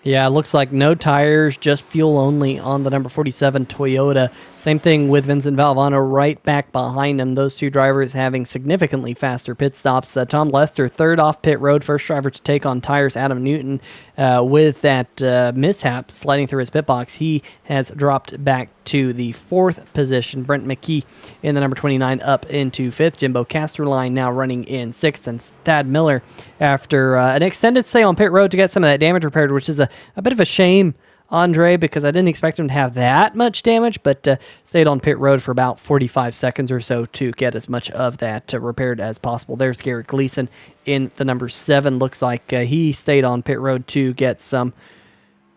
Yeah, it looks like no tires, just fuel only on the number 47 Toyota. Same thing with Vincent Valvano right back behind him. Those two drivers having significantly faster pit stops. Tom Lester, third off pit road, first driver to take on tires. Adam Newton, with that mishap sliding through his pit box, he has dropped back to the 4th position. Brent McKee in the number 29 up into 5th. Jimbo Casterline now running in 6th. And Thad Miller, after an extended stay on pit road to get some of that damage repaired, which is a bit of a shame, Andre, because I didn't expect him to have that much damage, but stayed on pit road for about 45 seconds or so to get as much of that repaired as possible. There's Garrett Gleason in the number 7. Looks like he stayed on pit road to get some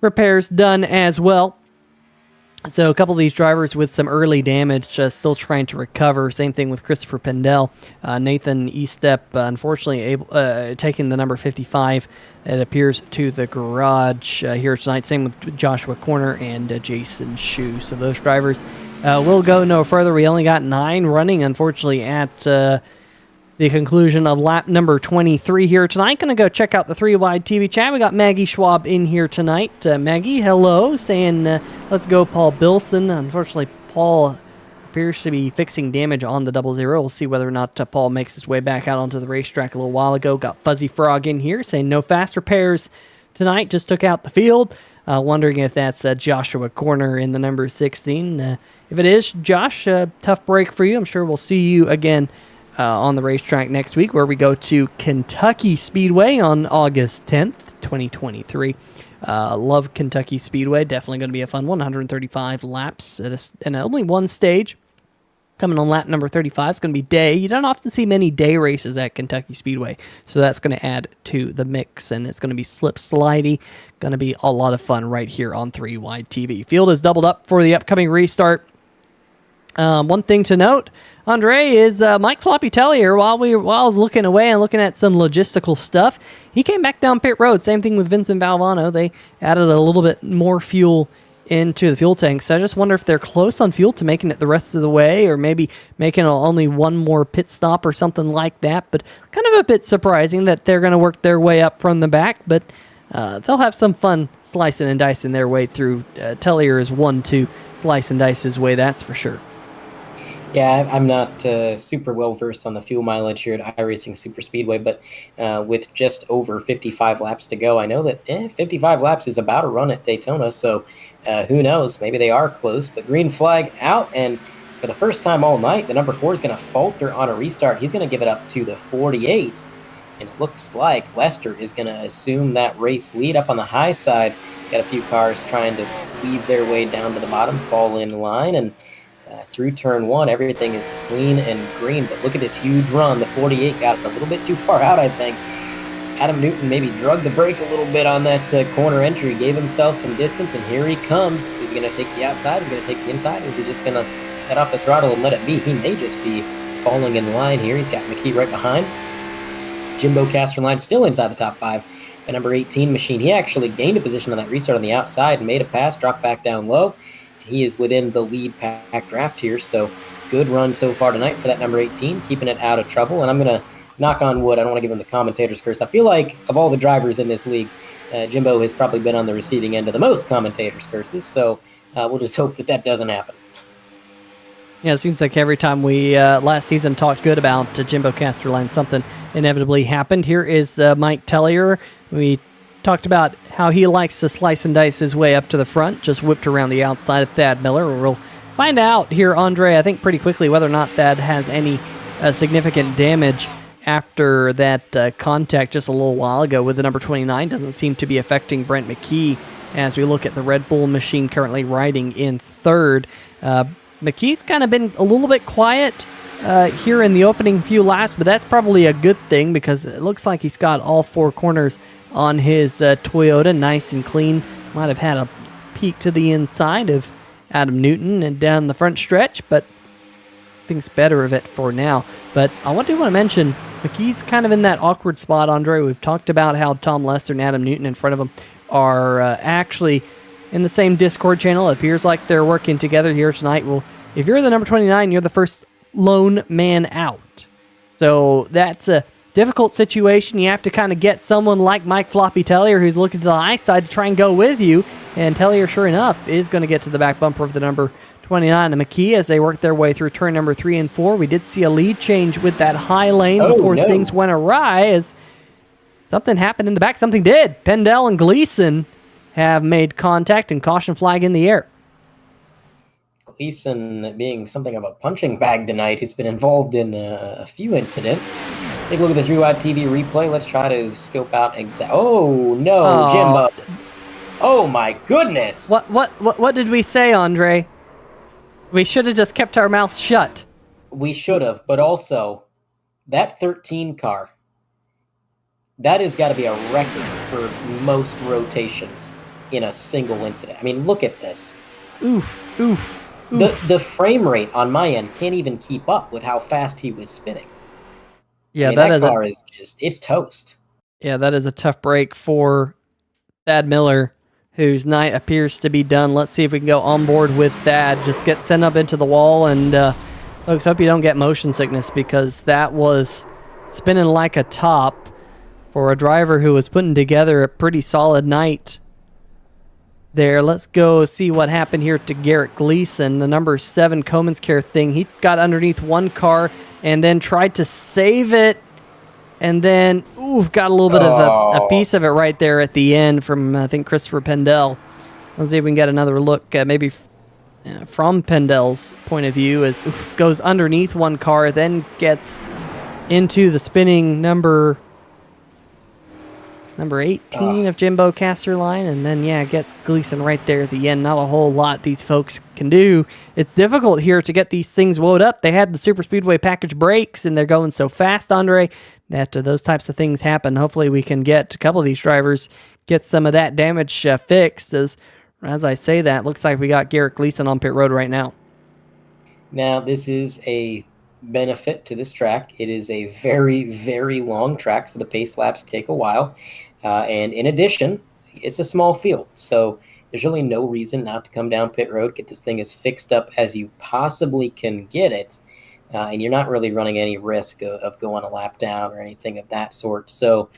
repairs done as well. So a couple of these drivers with some early damage still trying to recover. Same thing with Christopher Pendel. Nathan Estep, unfortunately, taking the number 55, it appears, to the garage here tonight. Same with Joshua Corner and Jason Shue. So those drivers will go no further. We only got 9 running, unfortunately, at the conclusion of lap number 23 here tonight. Going to go check out the 3-Wide TV chat. We got Maggie Schwab in here tonight. Maggie, hello, saying let's go Paul Bilson. Unfortunately, Paul appears to be fixing damage on the 00. We'll see whether or not Paul makes his way back out onto the racetrack a little while ago. Got Fuzzy Frog in here saying no fast repairs tonight. Just took out the field. Wondering if that's Joshua Corner in the number 16. If it is, Josh, tough break for you. I'm sure we'll see you again on the racetrack next week, where we go to Kentucky Speedway on August 10th, 2023. Love Kentucky Speedway. Definitely going to be a fun one. 135 laps and only one stage. Coming on lap number 35 is going to be day. You don't often see many day races at Kentucky Speedway, so that's going to add to the mix, and it's going to be slip-slidey. Going to be a lot of fun right here on 3-Wide TV. Field is doubled up for the upcoming restart. One thing to note, Andre, is Mike Floppy Tellier, while I was looking away and looking at some logistical stuff, he came back down pit road. Same thing with Vincent Valvano. They added a little bit more fuel into the fuel tank. So I just wonder if they're close on fuel to making it the rest of the way, or maybe making only one more pit stop or something like that. But kind of a bit surprising that they're going to work their way up from the back, but they'll have some fun slicing and dicing their way through. Tellier is one to slice and dice his way, that's for sure. Yeah, I'm not super well versed on the fuel mileage here at iRacing Superspeedway, but with just over 55 laps to go, I know that 55 laps is about a run at Daytona, so who knows? Maybe they are close, but green flag out, and for the first time all night, the number 4 is going to falter on a restart. He's going to give it up to the 48, and it looks like Lester is going to assume that race lead up on the high side. Got a few cars trying to weave their way down to the bottom, fall in line, and through turn 1, everything is clean and green. But look at this huge run. The 48 got a little bit too far out, I think. Adam Newton maybe drugged the brake a little bit on that corner entry, gave himself some distance, and here he comes. Is he going to take the outside? Is he going to take the inside? Or is he just going to head off the throttle and let it be? He may just be falling in line here. He's got McKee right behind. Jimbo Casterline still inside the top 5. The number 18 machine, he actually gained a position on that restart on the outside and made a pass, dropped back down low. He is within the lead pack draft here, so good run so far tonight for that number 18, keeping it out of trouble. And I'm going to knock on wood. I don't want to give him the commentator's curse. I feel like of all the drivers in this league, Jimbo has probably been on the receiving end of the most commentator's curses, so we'll just hope that doesn't happen. Yeah, it seems like every time we last season talked good about Jimbo Casterline, something inevitably happened. Here is Mike Tellier. We talked about how he likes to slice and dice his way up to the front, just whipped around the outside of Thad Miller. We'll find out here, Andre, I think pretty quickly, whether or not Thad has any significant damage after that contact just a little while ago with the number 29. Doesn't seem to be affecting Brent McKee as we look at the Red Bull machine currently riding in third. McKee's kind of been a little bit quiet here in the opening few laps, but that's probably a good thing because it looks like he's got all 4 corners on his Toyota nice and clean. Might have had a peek to the inside of Adam Newton and down the front stretch, but thinks better of it for now. But I want to mention, McKee's kind of in that awkward spot, Andre. We've talked about how Tom Lester and Adam Newton in front of him are actually in the same Discord channel. It appears like they're working together here tonight. Well, if you're the number 29, you're the first lone man out. So that's a difficult situation. You have to kind of get someone like Mike Floppy Tellier, who's looking to the high side, to try and go with you. And Tellier, sure enough, is going to get to the back bumper of the number 29 and McKee as they work their way through turn number 3 and 4. We did see a lead change with that high lane before things went awry as something happened in the back. Something did. Pendel and Gleason have made contact and caution flag in the air. Gleason, being something of a punching bag tonight, he's been involved in a few incidents. Take a look at the 3-wide TV replay. Let's try to scope out Oh, no, Jimbo. Oh, my goodness. What did we say, Andre? We should have just kept our mouths shut. We should have, but also, that 13 car, that has got to be a record for most rotations in a single incident. I mean, look at this. Oof. The frame rate on my end can't even keep up with how fast he was spinning. Yeah, that car is just, it's toast. Yeah, that is a tough break for Thad Miller, whose night appears to be done. Let's see if we can go on board with Thad. Just get sent up into the wall, and folks, hope you don't get motion sickness, because that was spinning like a top for a driver who was putting together a pretty solid night there. Let's go see what happened here to Garrett Gleason, the number 7 Comans Care thing. He got underneath one car and then tried to save it, and then, got a little bit of a piece of it right there at the end from, I think, Christopher Pendel. Let's see if we can get another look, maybe from Pendel's point of view, as goes underneath one car, then gets into the spinning number 18 of Jimbo Casterline, and then, gets Gleason right there at the end. Not a whole lot these folks can do. It's difficult here to get these things wound up. They had the Superspeedway package brakes, and they're going so fast, Andre, that those types of things happen. Hopefully we can get a couple of these drivers, get some of that damage fixed. As I say that, looks like we got Garrett Gleason on pit road right now. Now, this is a benefit to this track. It is a very, very long track, so the pace laps take a while. And in addition, it's a small field, so there's really no reason not to come down pit road, get this thing as fixed up as you possibly can get it, and you're not really running any risk of going a lap down or anything of that sort. So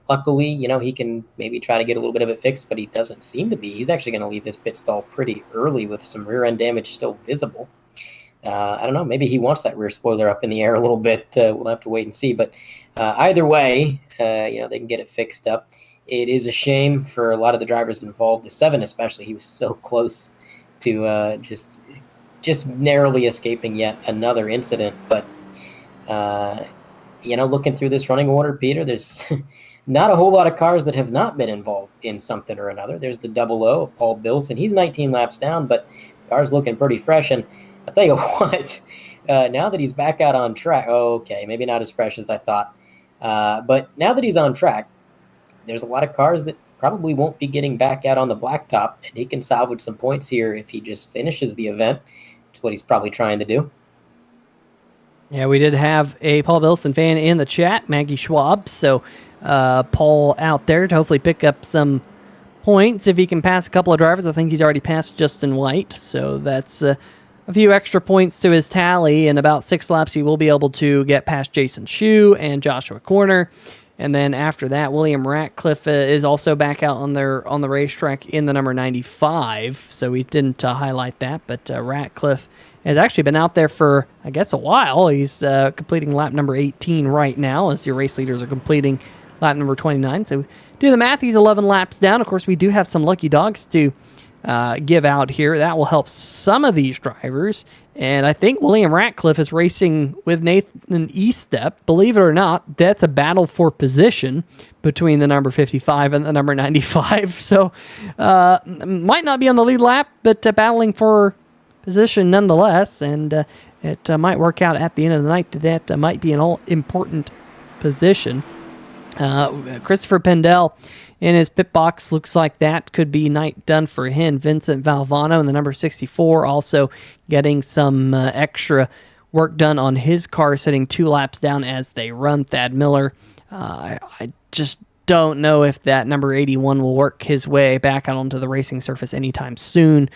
luckily, he can maybe try to get a little bit of it fixed, but he doesn't seem to be. He's actually going to leave his pit stall pretty early with some rear end damage still visible. I don't know, maybe he wants that rear spoiler up in the air a little bit. We'll have to wait and see. But either way, they can get it fixed up. It is a shame for a lot of the drivers involved. The 7 especially, he was so close to just narrowly escaping yet another incident. But, looking through this running order, Peter, there's not a whole lot of cars that have not been involved in something or another. There's the 00 of Paul Bilson. He's 19 laps down, but the car's looking pretty fresh. And I'll tell you what, now that he's back out on track, okay, maybe not as fresh as I thought, but now that he's on track, there's a lot of cars that probably won't be getting back out on the blacktop, and he can salvage some points here if he just finishes the event, which is what he's probably trying to do. Yeah, we did have a Paul Bilson fan in the chat, Maggie Schwab, so Paul out there to hopefully pick up some points if he can pass a couple of drivers. I think he's already passed Justin White, so that's a few extra points to his tally. In about 6 laps, he will be able to get past Jason Shue and Joshua Corner. And then after that, William Ratcliffe is also back out on the racetrack in the number 95. So we didn't highlight that, but Ratcliffe has actually been out there for, I guess, a while. He's completing lap number 18 right now as your race leaders are completing lap number 29. So do the math, he's 11 laps down. Of course, we do have some lucky dogs to give out here. That will help some of these drivers. And I think William Ratcliffe is racing with Nathan Eastep. Believe it or not, that's a battle for position between the number 55 and the number 95. So might not be on the lead lap, but battling for position nonetheless. And it might work out at the end of the night that might be an all-important position. Christopher Pendel in his pit box. Looks like that could be night done for him. Vincent Valvano in the number 64 also getting some extra work done on his car, sitting 2 laps down as they run. Thad Miller, I just don't know if that number 81 will work his way back out onto the racing surface anytime soon,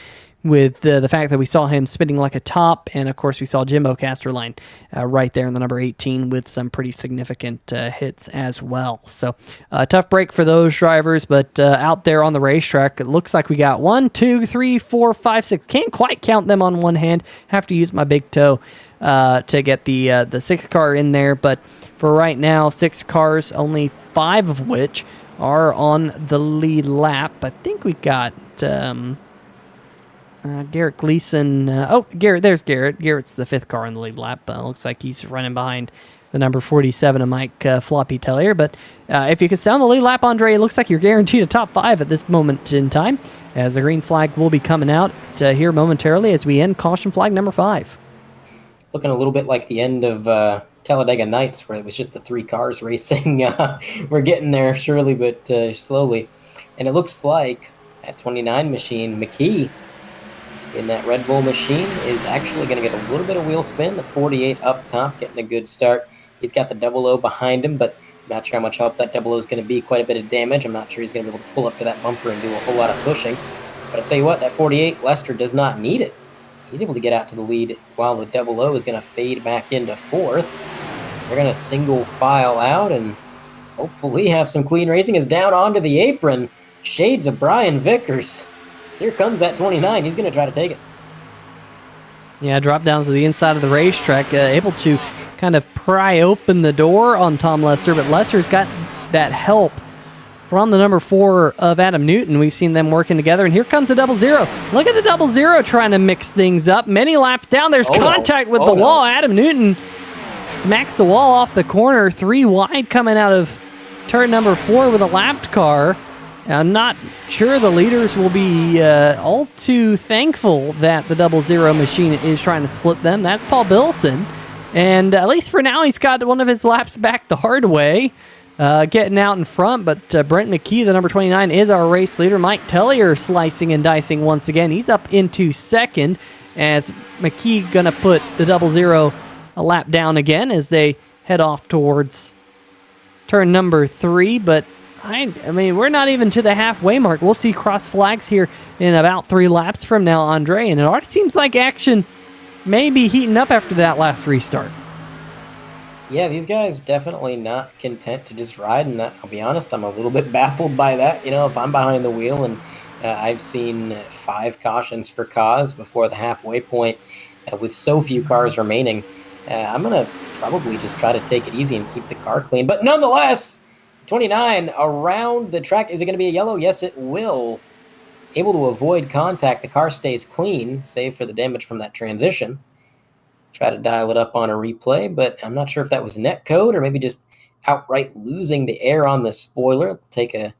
with the fact that we saw him spinning like a top, and of course we saw Jimbo Casterline right there in the number 18 with some pretty significant hits as well. So tough break for those drivers, but out there on the racetrack, it looks like we got 1, 2, 3, 4, 5, 6. Can't quite count them on one hand. Have to use my big toe to get the 6th car in there, but for right now, 6 cars, only 5 of which are on the lead lap. I think we got Garrett Gleason. Garrett, there's Garrett. Garrett's the 5th car on the lead lap. Looks like he's running behind the number 47 of Mike Floppy Tellier. But if you could sound the lead lap, Andre, it looks like you're guaranteed a top 5 at this moment in time, as the green flag will be coming out here momentarily as we end caution flag number 5. It's looking a little bit like the end of Talladega Nights, where it was just the 3 cars racing. We're getting there surely but slowly. And it looks like that 29 machine, McKee, in that Red Bull machine, is actually going to get a little bit of wheel spin. The 48 up top, getting a good start. He's got the 00 behind him, but I'm not sure how much help that 00 is going to be. Quite a bit of damage. I'm not sure he's going to be able to pull up to that bumper and do a whole lot of pushing. But I'll tell you what, that 48, Lester does not need it. He's able to get out to the lead while the 00 is going to fade back into 4th. They're going to single file out and hopefully have some clean racing. Is down onto the apron. Shades of Brian Vickers. Here comes that 29. He's going to try to take it. Yeah, drop down to the inside of the racetrack, able to kind of pry open the door on Tom Lester, but Lester's got that help from the number 4 of Adam Newton. We've seen them working together, and here comes the 00. Look at the 00 trying to mix things up. Many laps down. There's contact with the wall. Adam Newton smacks the wall off the corner. 3 wide coming out of turn number 4 with a lapped car. I'm not sure the leaders will be all too thankful that the 00 machine is trying to split them. That's Paul Billson. And at least for now, he's got one of his laps back the hard way, getting out in front. But Brent McKee, the number 29, is our race leader. Mike Tellier slicing and dicing once again. He's up into 2nd, as McKee going to put the 00 a lap down again as they head off towards turn number 3. But I mean, we're not even to the halfway mark. We'll see cross flags here in about 3 laps from now, Andre, and it already seems like action may be heating up after that last restart. Yeah, these guys definitely not content to just ride, and I'll be honest, I'm a little bit baffled by that. You know, if I'm behind the wheel and I've seen 5 cautions for cause before the halfway point with so few cars remaining, I'm going to probably just try to take it easy and keep the car clean. But nonetheless, 29 around the track. Is it going to be a yellow? Yes, it will. Able to avoid contact. The car stays clean, save for the damage from that transition. Try to dial it up on a replay, but I'm not sure if that was net code or maybe just outright losing the air on the spoiler. We'll take a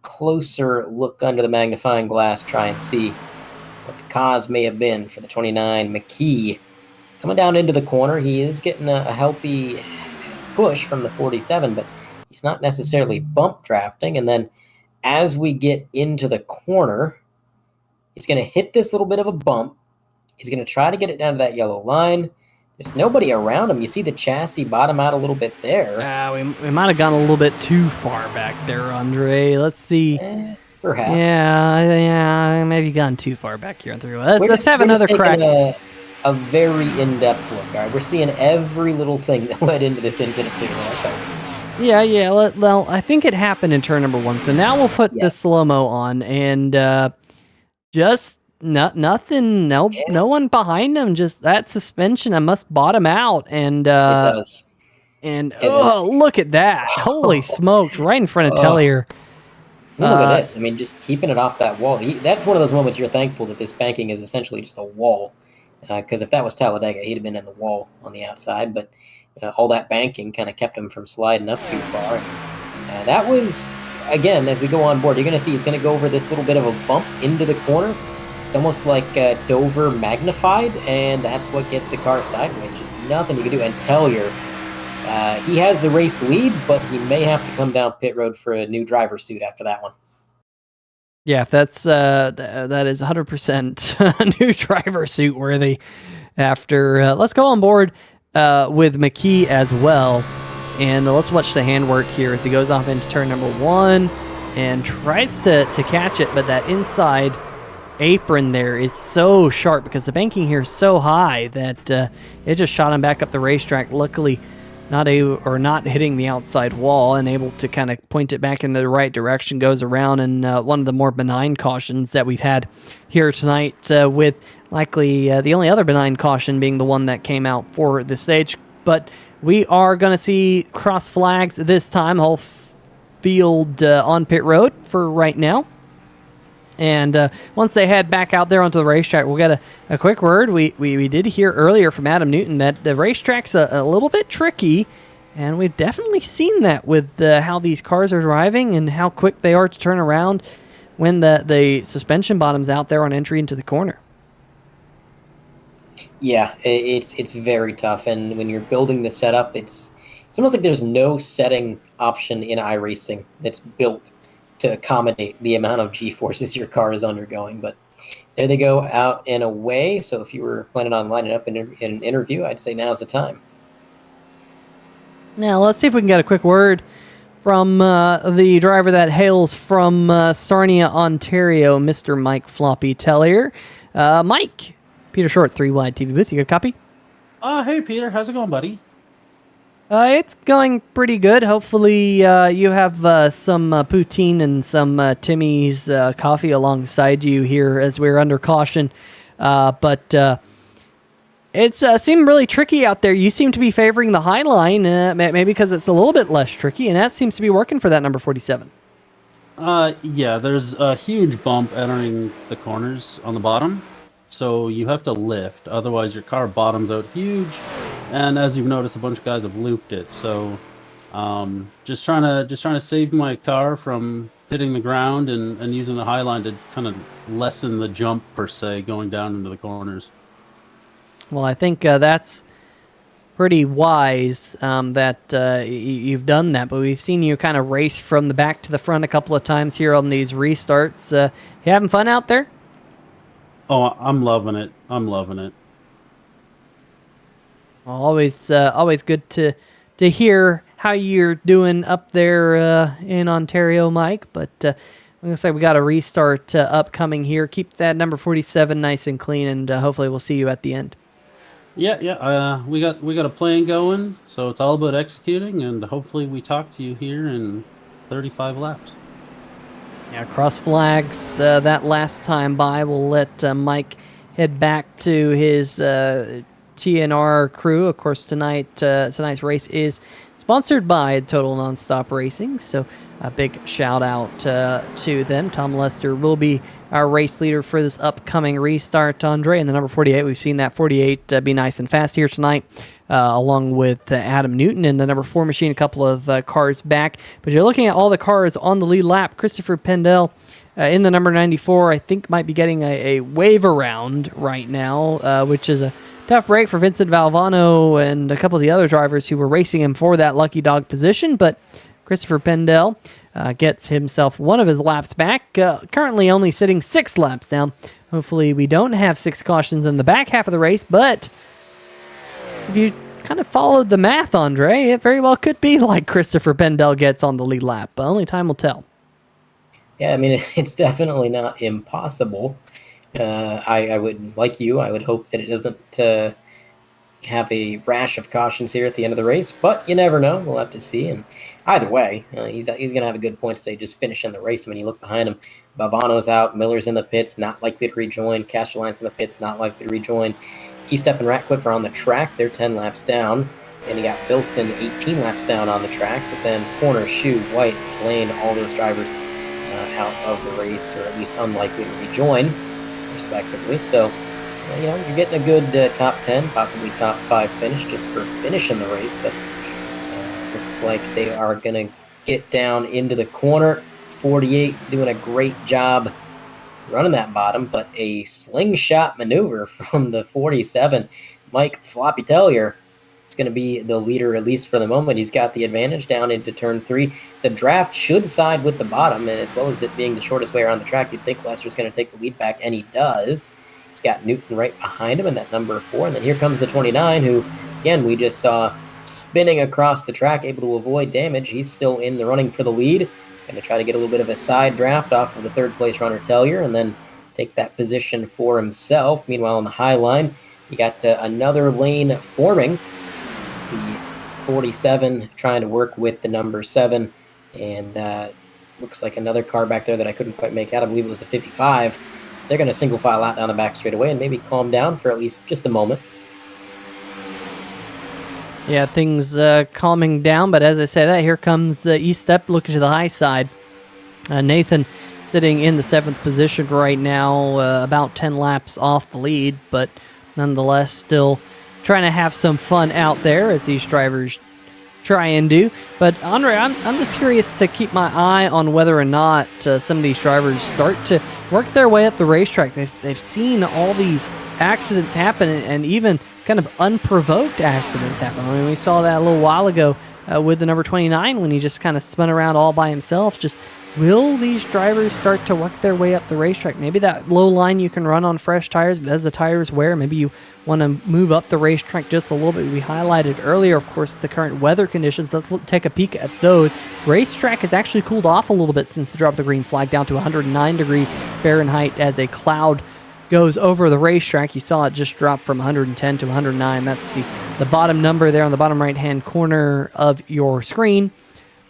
closer look under the magnifying glass, try and see what the cause may have been for the 29 McKee. Coming down into the corner, he is getting a healthy push from the 47, but he's not necessarily bump drafting. And then as we get into the corner, he's going to hit this little bit of a bump. He's going to try to get it down to that yellow line. There's nobody around him. You see the chassis bottom out a little bit there. We might have gone a little bit too far back there, Andre. Let's see. Perhaps. Yeah, maybe gone too far back here on 3. Let's have another crack. A very in-depth look. All right, we're seeing every little thing that led into this incident here. Yeah. Well, I think it happened in turn number 1. So now we'll put the slow-mo on, and just nothing. No one behind him. Just that suspension. I must bottom out, and it does. And look at that! Holy smokes! Right in front of Tellier. Look at this. I mean, just keeping it off that wall. That's one of those moments you're thankful that this banking is essentially just a wall. Because if that was Talladega, he'd have been in the wall on the outside. But all that banking kind of kept him from sliding up too far. That was, again, as we go on board, you're going to see he's going to go over this little bit of a bump into the corner. It's almost like Dover magnified, and that's what gets the car sideways. Just nothing you can do. And Tellier He has the race lead, but he may have to come down pit road for a new driver's suit after that one. Yeah, that's that is 100% new driver suit worthy. After let's go on board with McKee as well, and let's watch the handwork here as he goes off into turn number 1 and tries to catch it, but that inside apron there is so sharp because the banking here is so high that it just shot him back up the racetrack. Luckily, not hitting the outside wall and able to kind of point it back in the right direction. Goes around, and one of the more benign cautions that we've had here tonight, with likely the only other benign caution being the one that came out for the stage. But we are going to see cross flags this time, whole field on pit road for right now. And once they head back out there onto the racetrack, we'll get a quick word. We did hear earlier from Adam Newton that the racetrack's a little bit tricky, and we've definitely seen that with how these cars are driving and how quick they are to turn around when the suspension bottom's out there on entry into the corner. Yeah, it's very tough, and when you're building the setup, it's almost like there's no setting option in iRacing that's built to accommodate the amount of G-forces your car is undergoing. But there they go, out and away. So if you were planning on lining up in an interview, I'd say now's the time. Now let's see if we can get a quick word from the driver that hails from Sarnia, Ontario, Mr. Mike Floppy Tellier. Mike, Peter Short, 3 Wide TV booth. You got a copy? Hey, Peter. How's it going, buddy? It's going pretty good. Hopefully, you have some poutine and some Timmy's coffee alongside you here as we're under caution. But it's seemed really tricky out there. You seem to be favoring the high line, maybe because it's a little bit less tricky, and that seems to be working for that number 47. Yeah, there's a huge bump entering the corners on the bottom, so you have to lift. Otherwise, your car bottoms out huge. And as you've noticed, a bunch of guys have looped it. So, just trying to save my car from hitting the ground and using the high line to kind of lessen the jump per se going down into the corners. Well, I think that's pretty wise that you've done that. But we've seen you kind of race from the back to the front a couple of times here on these restarts. You having fun out there? Oh, I'm loving it. I'm loving it. Well, always good to hear how you're doing up there in Ontario, Mike. But I'm gonna say we got a restart upcoming here. Keep that number 47 nice and clean, and hopefully we'll see you at the end. Yeah. We got a plan going, so it's all about executing, and hopefully we talk to you here in 35 laps. Yeah, cross flags that last time by. We'll let Mike head back to his TNR crew. Of course, tonight's race is sponsored by Total Nonstop Racing, so a big shout out to them. Tom Lester will be our race leader for this upcoming restart. Andre and the number 48. We've seen that 48 be nice and fast here tonight, along with Adam Newton and the number 4 machine, a couple of cars back. But you're looking at all the cars on the lead lap. Christopher Pendel in the number 94, I think, might be getting a wave around right now, which is a tough break for Vincent Valvano and a couple of the other drivers who were racing him for that lucky dog position. But Christopher Pendel gets himself one of his laps back, currently only sitting 6 laps down. Hopefully we don't have 6 cautions in the back half of the race, but if you kind of followed the math, Andre, it very well could be like Christopher Pendel gets on the lead lap, but only time will tell. Yeah, I mean, it's definitely not impossible. I would, like you, I would hope that it doesn't have a rash of cautions here at the end of the race, but you never know. We'll have to see. And either way, he's going to have a good point to say just finish in the race. When you look behind him, Bavano's out, Miller's in the pits, not likely to rejoin. Castellan's in the pits, not likely to rejoin. T-Step and Ratcliffe are on the track. They're 10 laps down. Then you got Bilson 18 laps down on the track, but then Corner, Shu, White, Lane, all those drivers out of the race, or at least unlikely to rejoin, respectively. So, you're getting a good top 10, possibly top 5 finish just for finishing the race, but looks like they are going to get down into the corner. 48 doing a great job running that bottom, but a slingshot maneuver from the 47, Mike Floppy Tellier, It's going to be the leader, at least for the moment. He's got the advantage down into turn 3. The draft should side with the bottom, and as well as it being the shortest way around the track, you'd think Lester's going to take the lead back, and he does. He's got Newton right behind him in that number 4, and then here comes the 29, who, again, we just saw spinning across the track, able to avoid damage. He's still in the running for the lead. Going to try to get a little bit of a side draft off of the third-place runner, Tellier, and then take that position for himself. Meanwhile, on the high line, you got another lane forming. The 47 trying to work with the number 7, and looks like another car back there that I couldn't quite make out. I believe it was the 55. They're going to single file out down the back straightaway and maybe calm down for at least just a moment. Yeah, things calming down, but as I say that, here comes East Step looking to the high side. Nathan sitting in the 7th position right now, about 10 laps off the lead, but nonetheless still trying to have some fun out there as these drivers try and do. But Andre, I'm just curious to keep my eye on whether or not some of these drivers start to work their way up the racetrack. They've seen all these accidents happen, and even kind of unprovoked accidents happen. I mean, we saw that a little while ago with the number 29 when he just kind of spun around all by himself. Just will these drivers start to work their way up the racetrack? Maybe that low line you can run on fresh tires, but as the tires wear, maybe you want to move up the racetrack just a little bit. We highlighted earlier, of course, the current weather conditions. Let's take a peek at those. Racetrack has actually cooled off a little bit since the drop of the green flag, down to 109 degrees Fahrenheit as a cloud goes over the racetrack. You saw it just drop from 110 to 109. That's the bottom number there on the bottom right-hand corner of your screen.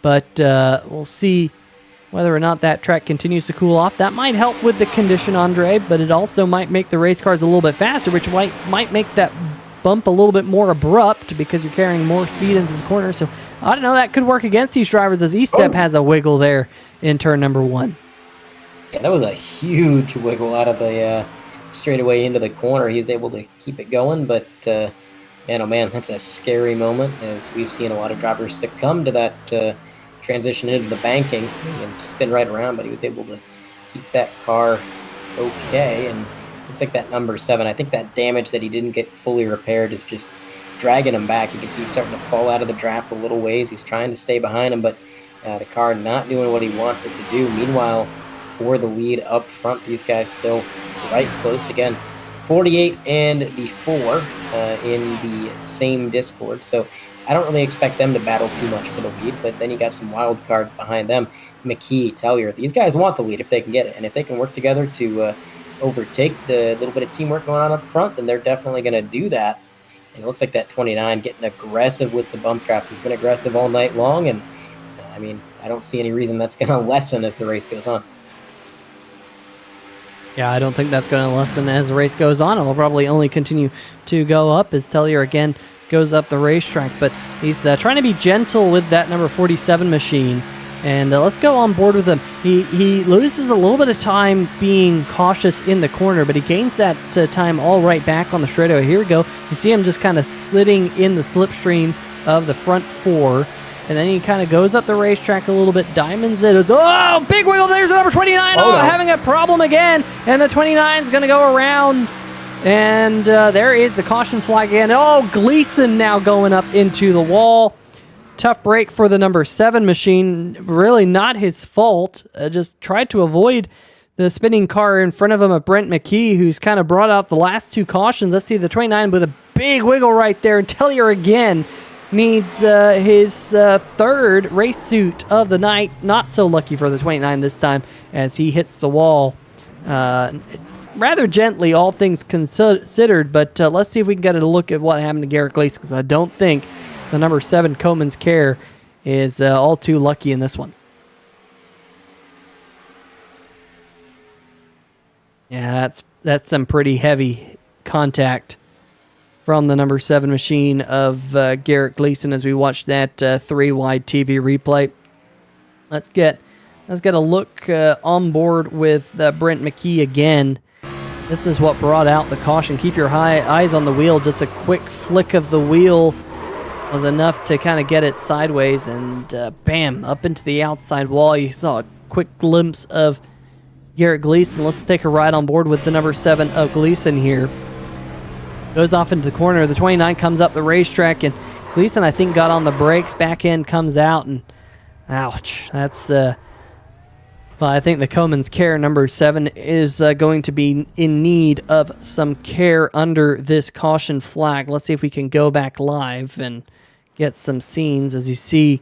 But we'll see whether or not that track continues to cool off. That might help with the condition, Andre, but it also might make the race cars a little bit faster, which might make that bump a little bit more abrupt because you're carrying more speed into the corner. So I don't know, that could work against these drivers as E-Step has a wiggle there in turn number 1. Yeah, that was a huge wiggle out of the straightaway into the corner. He was able to keep it going, but man, oh man, that's a scary moment, as we've seen a lot of drivers succumb to that transition into the banking and spin right around, but he was able to keep that car okay. And looks like that number 7, I think that damage that he didn't get fully repaired is just dragging him back. You can see he's starting to fall out of the draft a little ways. He's trying to stay behind him, but the car not doing what he wants it to do. Meanwhile, for the lead up front, these guys still right close. Again, 48 and the 4 in the same Discord, so I don't really expect them to battle too much for the lead, but then you got some wild cards behind them. McKee, Tellier, these guys want the lead if they can get it, and if they can work together to overtake the little bit of teamwork going on up front, then they're definitely going to do that. And it looks like that 29 getting aggressive with the bump traps. He's been aggressive all night long, and I mean, I don't see any reason that's going to lessen as the race goes on. Yeah, I don't think that's going to lessen as the race goes on. It will probably only continue to go up as Tellier again goes up the racetrack, but he's trying to be gentle with that number 47 machine, and let's go on board with him. He loses a little bit of time being cautious in the corner, but he gains that time all right back on the straightaway. Here we go. You see him just kind of sitting in the slipstream of the front 4, and then he kind of goes up the racetrack a little bit, diamonds it. Oh, big wiggle. There's the number 29. Oh, having a problem again, and the 29 is going to go around. And there is the caution flag again. Oh, Gleason now going up into the wall. Tough break for the number 7 machine. Really not his fault. Just tried to avoid the spinning car in front of him of Brent McKee, who's kind of brought out the last 2 cautions. Let's see the 29 with a big wiggle right there. And Tellier again needs his 3rd race suit of the night. Not so lucky for the 29 this time as he hits the wall. Rather gently, all things considered, but let's see if we can get a look at what happened to Garrett Gleason, because I don't think the number 7 Coleman's Care is all too lucky in this one. Yeah, that's some pretty heavy contact from the number 7 machine of Garrett Gleason as we watch that 3-wide TV replay. Let's get a look on board with Brent McKee again. This is what brought out the caution. Keep your eyes on the wheel. Just a quick flick of the wheel was enough to kind of get it sideways, and bam, up into the outside wall. You saw a quick glimpse of Garrett Gleason. Let's take a ride on board with the number 7 of Gleason here. Goes off into the corner. The 29 comes up the racetrack and Gleason, I think, got on the brakes. Back end comes out, and ouch. That's, well, I think the Comans Care number 7 is going to be in need of some care under this caution flag. Let's see if we can go back live and get some scenes. As you see,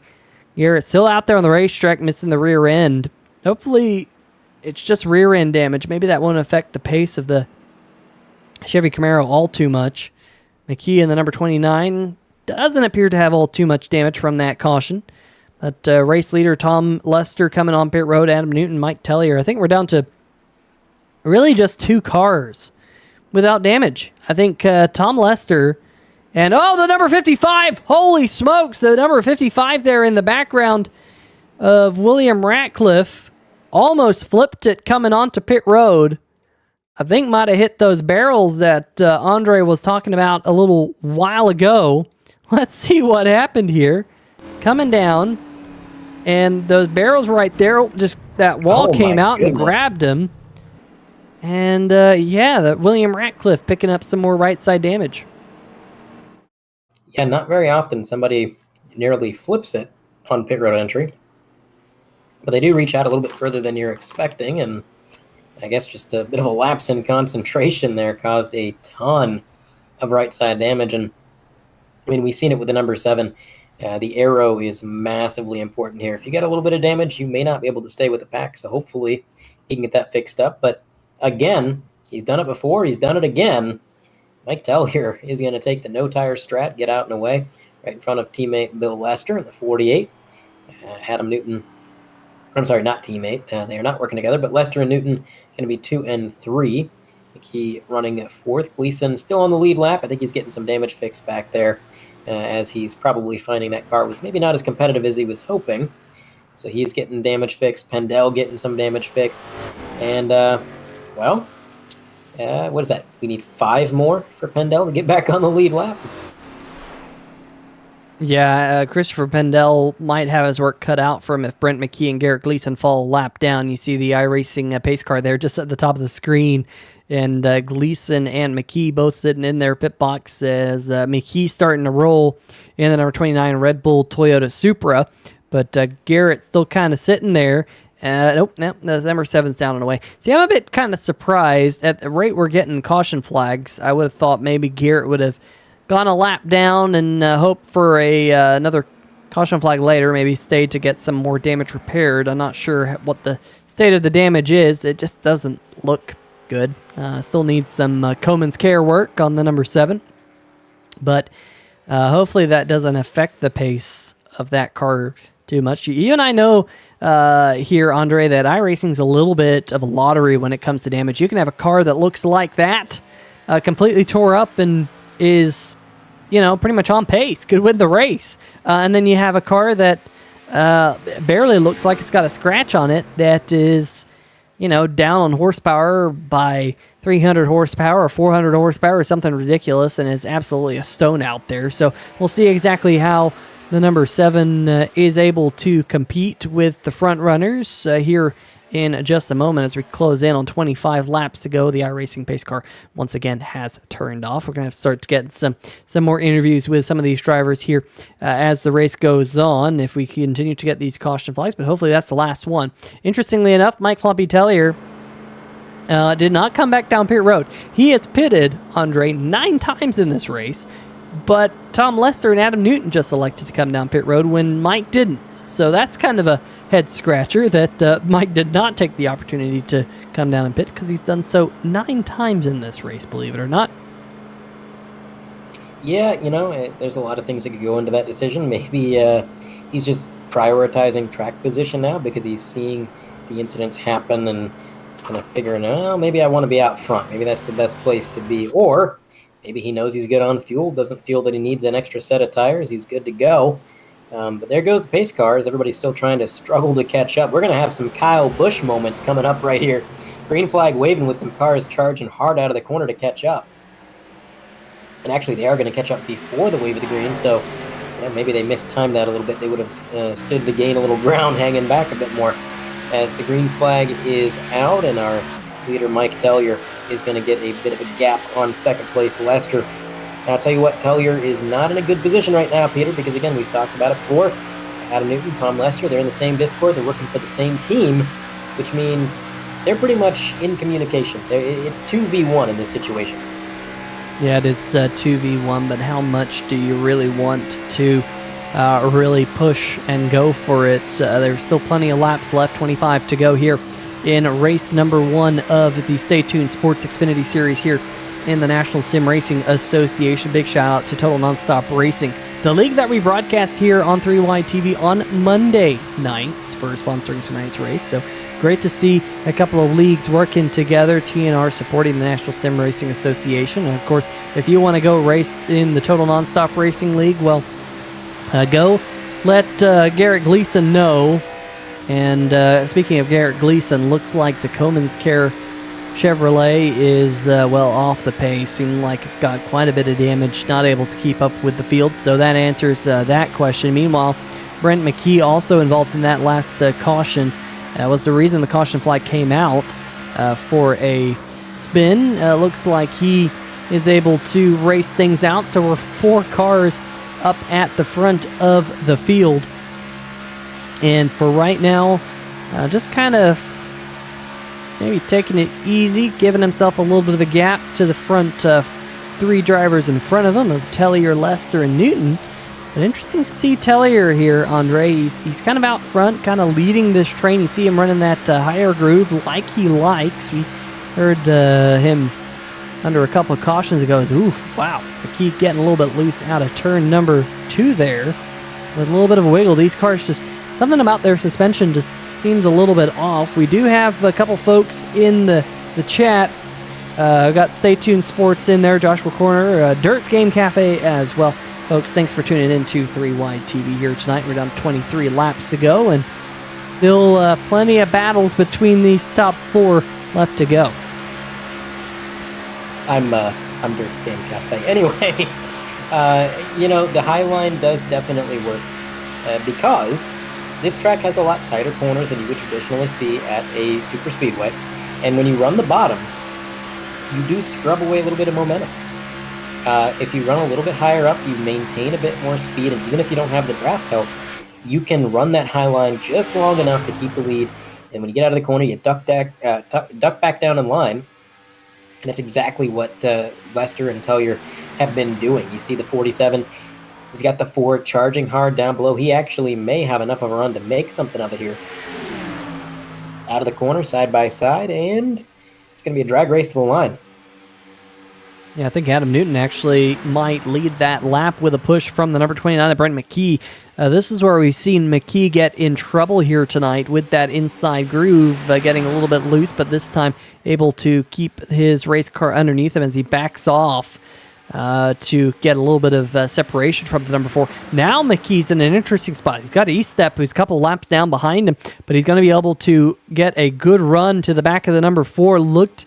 Garrett's still out there on the racetrack, missing the rear end. Hopefully, it's just rear end damage. Maybe that won't affect the pace of the Chevy Camaro all too much. McKee in the number 29 doesn't appear to have all too much damage from that caution. But race leader Tom Lester coming on pit road, Adam Newton, Mike Tellier. I think we're down to really just 2 cars without damage. I think Tom Lester and, oh, the number 55. Holy smokes, the number 55 there in the background of William Ratcliffe almost flipped it coming onto pit road. I think might have hit those barrels that Andre was talking about a little while ago. Let's see what happened here. Coming down. And those barrels right there, just that wall came out and grabbed him. And, yeah, that William Ratcliffe picking up some more right side damage. Yeah, not very often somebody nearly flips it on pit road entry. But they do reach out a little bit further than you're expecting, and I guess just a bit of a lapse in concentration there caused a ton of right side damage. And, I mean, we've seen it with the number 7. The aero is massively important here. If you get a little bit of damage, you may not be able to stay with the pack, so hopefully he can get that fixed up. But again, he's done it before, he's done it again. Mike Tellier is going to take the no-tire strat, get out and away, right in front of teammate Bill Lester in the 48. Adam Newton, I'm sorry, not teammate. They are not working together, but Lester and Newton going to be 2 and 3. McKee running 4th. Gleason still on the lead lap. I think he's getting some damage fixed back there. As he's probably finding that car was maybe not as competitive as he was hoping. So he's getting damage fixed. Pendel getting some damage fixed. And, well, what is that? We need 5 more for Pendel to get back on the lead lap. Yeah, Christopher Pendel might have his work cut out for him if Brent McKee and Garrett Gleason fall a lap down. You see the iRacing pace car there just at the top of the screen. And Gleason and McKee both sitting in their pit box as McKee starting to roll in the number 29 Red Bull Toyota Supra. But Garrett still kind of sitting there. Nope, the number 7's down and away. See, I'm a bit kind of surprised at the rate we're getting caution flags. I would have thought maybe Garrett would have gone a lap down and hoped for another caution flag later, maybe stayed to get some more damage repaired. I'm not sure what the state of the damage is. It just doesn't look good. Still needs some Comans Care work on the number 7. But hopefully that doesn't affect the pace of that car too much. You and I know here, Andre, that iRacing's a little bit of a lottery when it comes to damage. You can have a car that looks like that, completely tore up and is, pretty much on pace, could win the race. And then you have a car that barely looks like it's got a scratch on it that is, down on horsepower by 300 horsepower or 400 horsepower or something ridiculous and is absolutely a stone out there. So we'll see exactly how the number 7 is able to compete with the front runners here in just a moment as we close in on 25 laps to go. The iRacing pace car once again has turned off. We're going to have to start getting some more interviews with some of these drivers here as the race goes on if we continue to get these caution flags, but hopefully that's the last one. Interestingly enough, Mike Floppy Tellier did not come back down pit road. He has pitted, Andre, 9 times in this race, but Tom Lester and Adam Newton just elected to come down pit road when Mike didn't. So that's kind of a head scratcher that Mike did not take the opportunity to come down and pit because he's done so 9 times in this race, believe it or not. Yeah, there's a lot of things that could go into that decision. Maybe he's just prioritizing track position now because he's seeing the incidents happen and kind of figuring, maybe I want to be out front. Maybe that's the best place to be. Or maybe he knows he's good on fuel, doesn't feel that he needs an extra set of tires. He's good to go. But there goes the pace cars. Everybody's still trying to struggle to catch up. We're going to have some Kyle Busch moments coming up right here. Green flag waving with some cars charging hard out of the corner to catch up. And actually, they are going to catch up before the wave of the green, so maybe they mistimed that a little bit. They would have stood to gain a little ground hanging back a bit more. As the green flag is out, and our leader, Mike Tellier, is going to get a bit of a gap on second place. Lester And I'll tell you what, Tellier is not in a good position right now, Peter, because again, we've talked about it before. Adam Newton, Tom Lester, they're in the same Discord. They're working for the same team, which means they're pretty much in communication. It's 2v1 in this situation. Yeah, it is 2v1, but how much do you really want to really push and go for it? There's still plenty of laps left, 25 to go here in race number 1 of the Stay Tuned Sports Xfinity Series here in the National Sim Racing Association. Big shout out to Total Nonstop Racing, the league that we broadcast here on 3Y TV on Monday nights for sponsoring tonight's race. So great to see a couple of leagues working together. TNR supporting the National Sim Racing Association. And of course, if you want to go race in the Total Nonstop Racing League, well, go let Garrett Gleason know. And speaking of Garrett Gleason, looks like the Comans Care Chevrolet is well off the pace. Seemed like it's got quite a bit of damage, not able to keep up with the field. So that answers that question. Meanwhile, Brent McKee also involved in that last caution. Was the reason the caution flag came out for a spin. Looks like he is able to race things out. So we're 4 cars up at the front of the field. And for right now, just kind of maybe taking it easy, giving himself a little bit of a gap to the front 3 drivers in front of him of Tellier, Lester, and Newton. But interesting to see Tellier here, Andre. He's kind of out front, kind of leading this train. You see him running that higher groove like he likes. We heard him under a couple of cautions ago. Ooh, wow. McKee getting a little bit loose out of turn number 2 there. With a little bit of a wiggle. These cars just, something about their suspension just seems a little bit off. We do have a couple folks in the chat. We've got Stay Tuned Sports in there, Joshua Corner, Dirt's Game Cafe as well. Folks, thanks for tuning in to 3Y TV here tonight. We're down to 23 laps to go, and still plenty of battles between these top 4 left to go. I'm Dirt's Game Cafe. Anyway, the high line does definitely work because this track has a lot tighter corners than you would traditionally see at a Superspeedway. And when you run the bottom, you do scrub away a little bit of momentum. If you run a little bit higher up, you maintain a bit more speed. And even if you don't have the draft help, you can run that high line just long enough to keep the lead. And when you get out of the corner, you duck back down in line. And that's exactly what Lester and Tellier have been doing. You see the 47. He's got the 4 charging hard down below. He actually may have enough of a run to make something of it here. Out of the corner, side by side, and it's going to be a drag race to the line. Yeah, I think Adam Newton actually might lead that lap with a push from the number 29 of Brent McKee. This is where we've seen McKee get in trouble here tonight with that inside groove getting a little bit loose, but this time able to keep his race car underneath him as he backs off. To get a little bit of separation from the number 4. Now McKee's in an interesting spot. He's got Eastep, who's a couple laps down behind him, but he's going to be able to get a good run to the back of the number 4. Looked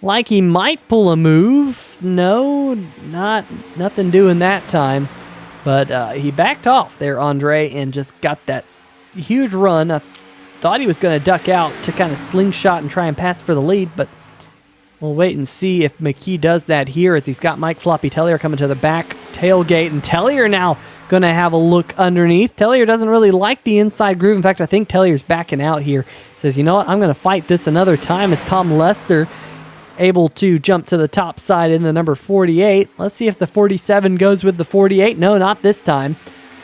like he might pull a move. No, nothing doing that time. But he backed off there, Andre, and just got that huge run. I thought he was going to duck out to kind of slingshot and try and pass for the lead, but we'll wait and see if McKee does that here as he's got Mike Floppy Tellier coming to the back tailgate. And Tellier now going to have a look underneath. Tellier doesn't really like the inside groove. In fact, I think Tellier's backing out here. Says, you know what, I'm going to fight this another time as Tom Lester able to jump to the top side in the number 48. Let's see if the 47 goes with the 48. No, not this time.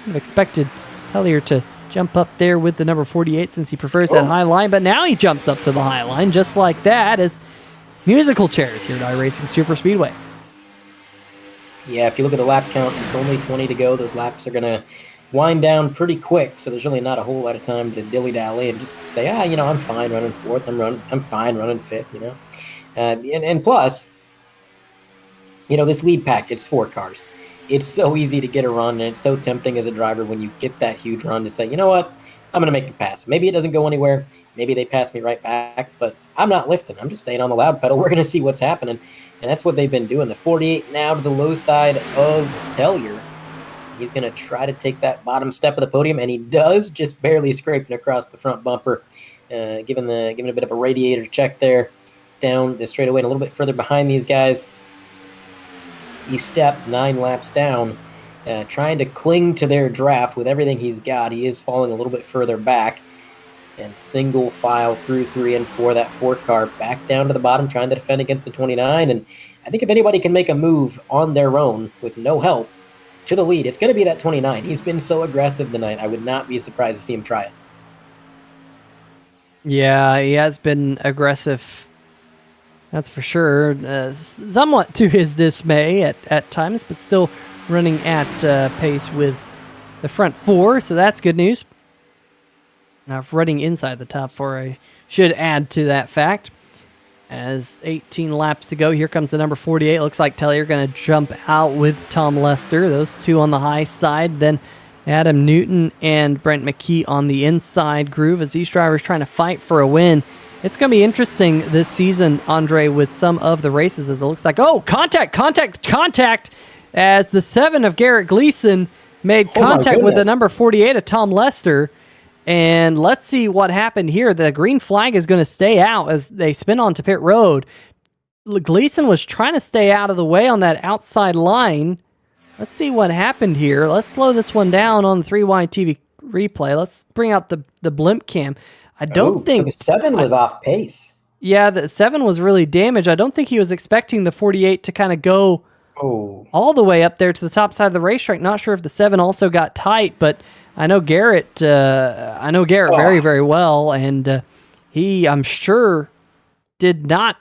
I've expected Tellier to jump up there with the number 48 since he prefers that high line. But now he jumps up to the high line just like that as musical chairs here at iRacing Superspeedway. Yeah, if you look at the lap count, it's only 20 to go. Those laps are going to wind down pretty quick, so there's really not a whole lot of time to dilly-dally and just say, I'm fine running 4th. I'm fine running 5th, And plus, this lead pack, it's 4 cars. It's so easy to get a run, and it's so tempting as a driver when you get that huge run to say, you know what, I'm going to make the pass. Maybe it doesn't go anywhere. Maybe they pass me right back, but I'm not lifting. I'm just staying on the loud pedal. We're going to see what's happening, and that's what they've been doing. The 48 now to the low side of Tellier. He's going to try to take that bottom step of the podium, and he does, just barely scraping across the front bumper, giving a bit of a radiator check there down the straightaway and a little bit further behind these guys. risky step 9 laps down, trying to cling to their draft with everything he's got. He is falling a little bit further back, and single file through 3 and 4, that 4 car back down to the bottom, trying to defend against the 29. And I think if anybody can make a move on their own with no help to the lead, it's going to be that 29. He's been so aggressive tonight. I would not be surprised to see him try it. Yeah, he has been aggressive. That's for sure. Somewhat to his dismay at times, but still running at pace with the front 4, so that's good news. Now, running inside the top 4, I should add to that fact. As 18 laps to go, here comes the number 48. Looks like Tellier going to jump out with Tom Lester. Those two on the high side. Then Adam Newton and Brent McKee on the inside groove as these drivers trying to fight for a win. It's going to be interesting this season, Andre, with some of the races, as it looks like, oh, contact, as the 7 of Garrett Gleason made contact with the number 48 of Tom Lester. And let's see what happened here. The green flag is going to stay out as they spin onto pit road. Gleason was trying to stay out of the way on that outside line. Let's see what happened here. Let's slow this one down on the 3Y TV replay. Let's bring out the blimp cam. I don't think... So the 7 was off pace. Yeah, the 7 was really damaged. I don't think he was expecting the 48 to kind of go all the way up there to the top side of the racetrack. Not sure if the 7 also got tight, but I know Garrett. Very, very well, and he, I'm sure, did not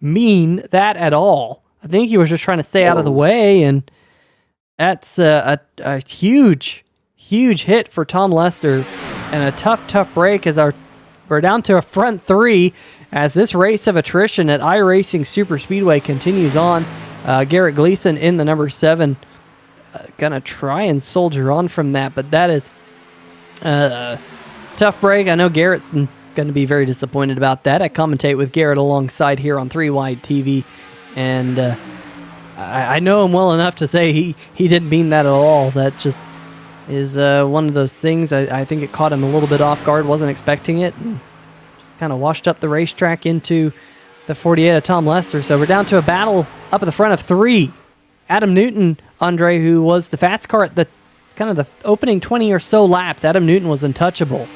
mean that at all. I think he was just trying to stay out of the way, and that's a huge hit for Tom Lester, and a tough break as we're down to a front 3 as this race of attrition at iRacing Superspeedway continues on. Garrett Gleason in the number 7. Gonna try and soldier on from that, but that is a tough break. I know Garrett's going to be very disappointed about that. I commentate with Garrett alongside here on 3Y TV, and I know him well enough to say he didn't mean that at all. That just is one of those things. I think it caught him a little bit off guard, wasn't expecting it, and just kind of washed up the racetrack into the 48 of Tom Lester. So we're down to a battle up at the front of 3. Adam Newton, Andre, who was the fast car at the kind of the opening 20 or so laps. Adam Newton was untouchable.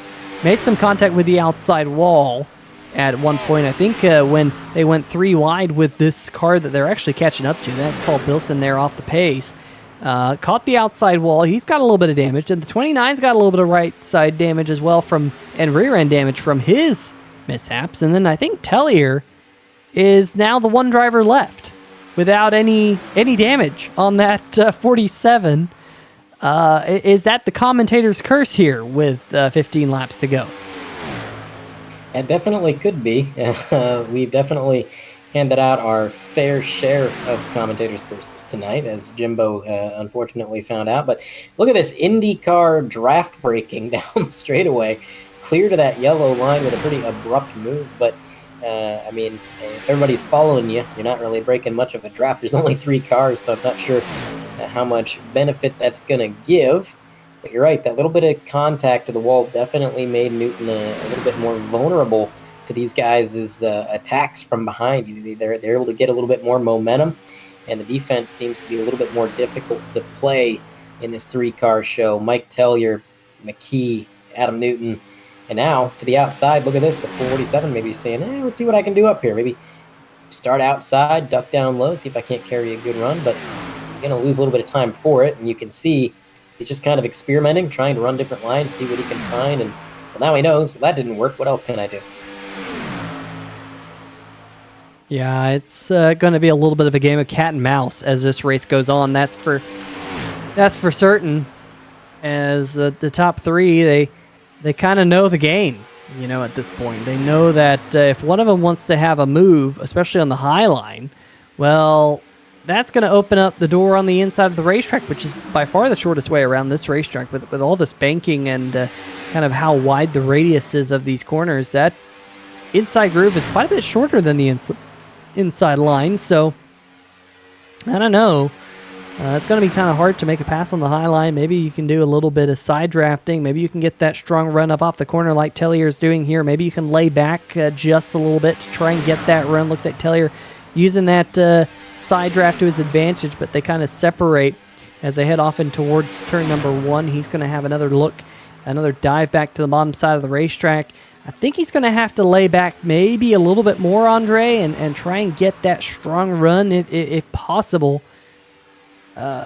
Made some contact with the outside wall at one point. I think when they went 3 wide with this car that they're actually catching up to. That's Paul Bilson there off the pace. Caught the outside wall. He's got a little bit of damage. And the 29's got a little bit of right side damage as well and rear end damage from his mishaps. And then I think Tellier is now the one driver left without any damage on that 47. Is that the commentator's curse here with 15 laps to go? It definitely could be. We've definitely handed out our fair share of commentators' curses tonight, as Jimbo unfortunately found out. But look at this IndyCar draft breaking down the straightaway, clear to that yellow line with a pretty abrupt move. But I mean, if everybody's following you, you're not really breaking much of a draft. There's only 3 cars, so I'm not sure how much benefit that's going to give. But you're right, that little bit of contact to the wall definitely made Newton a little bit more vulnerable to these guys' attacks from behind. They're able to get a little bit more momentum, and the defense seems to be a little bit more difficult to play in this 3-car show. Mike Tellier, McKee, Adam Newton, and now to the outside, look at this, the 47 maybe saying, let's see what I can do up here. Maybe start outside, duck down low, see if I can't carry a good run, but I'm going to lose a little bit of time for it. And you can see he's just kind of experimenting, trying to run different lines, see what he can find. And well, now he knows, well, that didn't work. What else can I do? Yeah, it's going to be a little bit of a game of cat and mouse as this race goes on. That's for certain. As the top 3, they kind of know the game, at this point. They know that if one of them wants to have a move, especially on the high line, well, that's going to open up the door on the inside of the racetrack, which is by far the shortest way around this racetrack with all this banking and kind of how wide the radius is of these corners. That inside groove is quite a bit shorter than the inside line, so I don't know. It's going to be kind of hard to make a pass on the high line. Maybe you can do a little bit of side drafting. Maybe you can get that strong run up off the corner like Tellier is doing here. Maybe you can lay back just a little bit to try and get that run. Looks like Tellier using that side draft to his advantage, but they kind of separate as they head off in towards turn number 1. He's going to have another look, another dive back to the bottom side of the racetrack. I think he's going to have to lay back maybe a little bit more, Andre, and try and get that strong run if possible.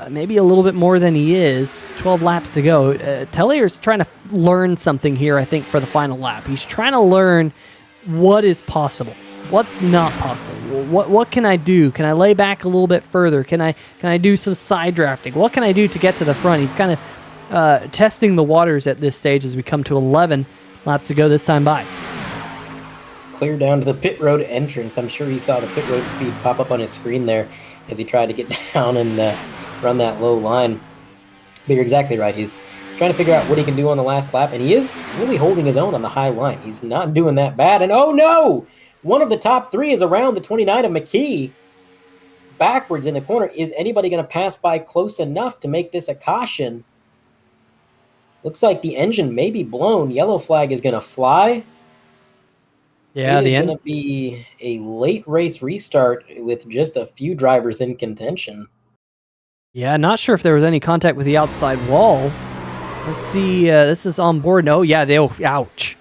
Maybe a little bit more than he is. 12 laps to go. Tellier's trying to learn something here, I think, for the final lap. He's trying to learn what is possible, what's not possible. What can I do? Can I lay back a little bit further? Can I do some side drafting? What can I do to get to the front? He's kind of testing the waters at this stage as we come to 11 laps to go this time by. Clear down to the pit road entrance. I'm sure he saw the pit road speed pop up on his screen there as he tried to get down and run that low line. But you're exactly right. He's trying to figure out what he can do on the last lap, and he is really holding his own on the high line. He's not doing that bad. And oh no! One of the top 3 is around the 29 of McKee. Backwards in the corner. Is anybody going to pass by close enough to make this a caution? Looks like the engine may be blown. Yellow flag is going to fly. Yeah, it is going to be a late race restart with just a few drivers in contention. Yeah, not sure if there was any contact with the outside wall. Let's see. This is on board. Oh, yeah. Ouch.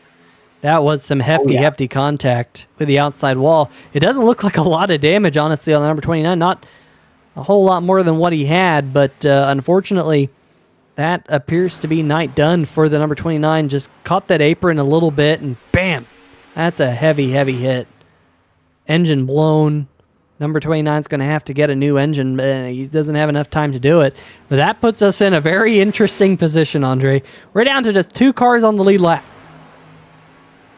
That was some hefty contact with the outside wall. It doesn't look like a lot of damage, honestly, on the number 29. Not a whole lot more than what he had, but unfortunately, that appears to be night done for the number 29. Just caught that apron a little bit, and bam! That's a heavy hit. Engine blown. Number 29 is going to have to get a new engine. He doesn't have enough time to do it. But that puts us in a very interesting position, Andre. We're down to just 2 cars on the lead lap.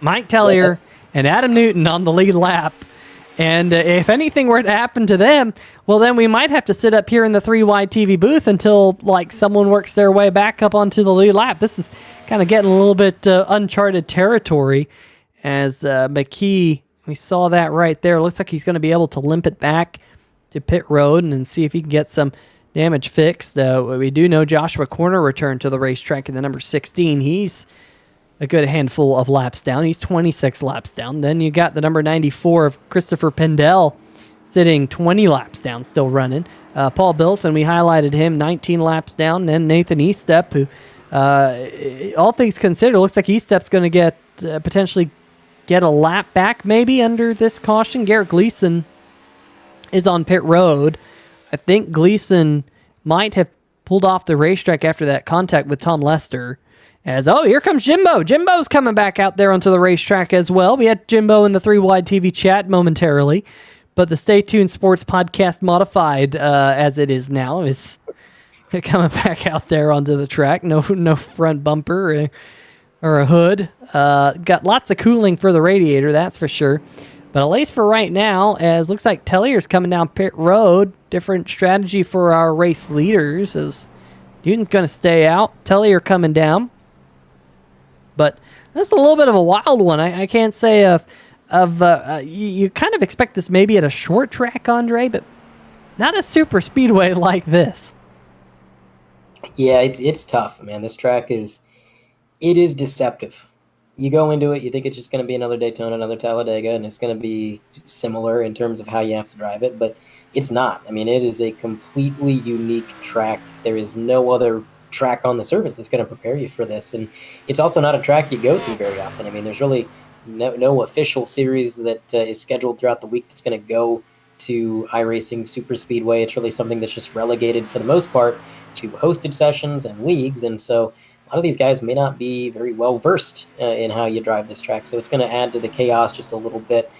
Mike Tellier and Adam Newton on the lead lap. And if anything were to happen to them, well, then we might have to sit up here in the 3-wide TV booth until someone works their way back up onto the lead lap. This is kind of getting a little bit uncharted territory as McKee, we saw that right there. Looks like he's going to be able to limp it back to pit road and see if he can get some damage fixed. We do know Joshua Corner returned to the racetrack in the number 16. He's a good handful of laps down. He's 26 laps down. Then you got the number 94 of Christopher Pendell sitting 20 laps down, still running. Paul Bilson, we highlighted him, 19 laps down. Then Nathan Eastep, who, all things considered, looks like Eastep's going to get potentially get a lap back maybe under this caution. Garrett Gleason is on pit road. I think Gleason might have pulled off the racetrack after that contact with Tom Lester. Here comes Jimbo. Jimbo's coming back out there onto the racetrack as well. We had Jimbo in the 3-wide TV chat momentarily, but the Stay Tuned Sports Podcast Modified, as it is now, is coming back out there onto the track. No front bumper or a hood. Got lots of cooling for the radiator, that's for sure. But at least for right now, as looks like Tellier's coming down pit road. Different strategy for our race leaders as Newton's going to stay out. Tellier coming down. But that's a little bit of a wild one. I can't say you kind of expect this maybe at a short track, Andre, but not a super speedway like this. Yeah, it's tough, man. This track is deceptive. You go into it, you think it's just going to be another Daytona, another Talladega, and it's going to be similar in terms of how you have to drive it, but it's not. I mean, it is a completely unique track. There is no other track on the surface that's going to prepare you for this, and it's also not a track you go to very often. I mean, there's really no official series that is scheduled throughout the week that's going to go to iRacing Superspeedway. It's really something that's just relegated for the most part to hosted sessions and leagues, and so a lot of these guys may not be very well versed in how you drive this track, so it's going to add to the chaos just a little bit.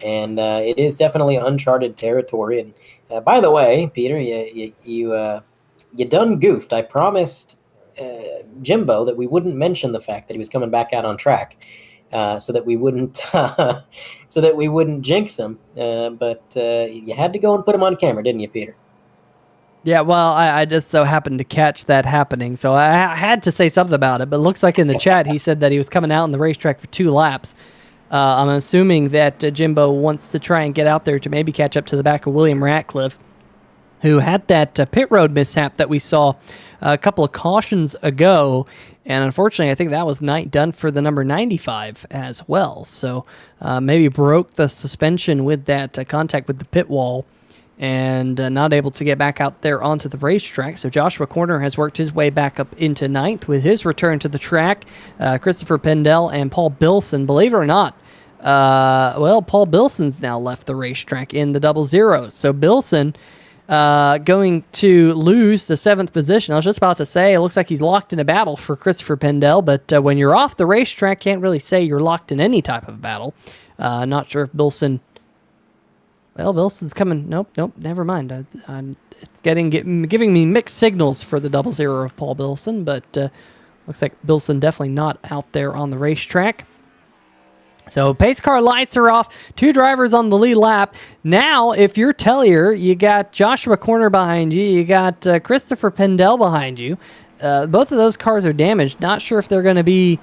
And it is definitely uncharted territory. And by the way, Peter, you done goofed. I promised Jimbo that we wouldn't mention the fact that he was coming back out on track, so that we wouldn't jinx him. But you had to go and put him on camera, didn't you, Peter? Yeah, well, I just so happened to catch that happening, so I had to say something about it, but it looks like in the chat he said that he was coming out on the racetrack for 2 laps. I'm assuming that Jimbo wants to try and get out there to maybe catch up to the back of William Ratcliffe, who had that pit road mishap that we saw a couple of cautions ago, and unfortunately I think that was night done for the number 95 as well, so maybe broke the suspension with that contact with the pit wall. and not able to get back out there onto the racetrack. So Joshua Corner has worked his way back up into ninth with his return to the track. Christopher Pendel and Paul Bilson, believe it or not, Paul Bilson's now left the racetrack in the double zeros. So Bilson going to lose the 7th position. I was just about to say, it looks like he's locked in a battle for Christopher Pendel, but when you're off the racetrack, can't really say you're locked in any type of battle. Not sure if Bilson... Well, Bilson's coming. Nope, never mind. It's giving me mixed signals for the double zero of Paul Bilson, but looks like Bilson definitely not out there on the racetrack. So pace car lights are off. 2 drivers on the lead lap. Now, if you're Tellier, you got Joshua Corner behind you. You got Christopher Pendel behind you. Both of those cars are damaged. Not sure if they're going to be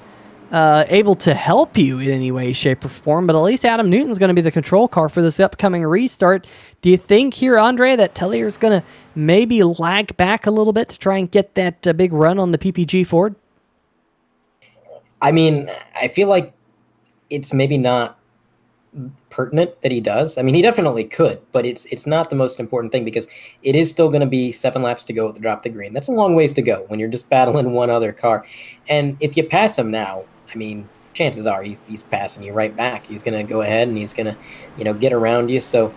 able to help you in any way, shape, or form, but at least Adam Newton's going to be the control car for this upcoming restart. Do you think here, Andre, that Tellier's going to maybe lag back a little bit to try and get that big run on the PPG Ford? I mean, I feel like it's maybe not pertinent that he does. I mean, he definitely could, but it's not the most important thing because it is still going to be 7 laps to go at the drop the green. That's a long ways to go when you're just battling one other car. And if you pass him now, I mean, chances are he's passing you right back. He's going to go ahead and he's going to, get around you. So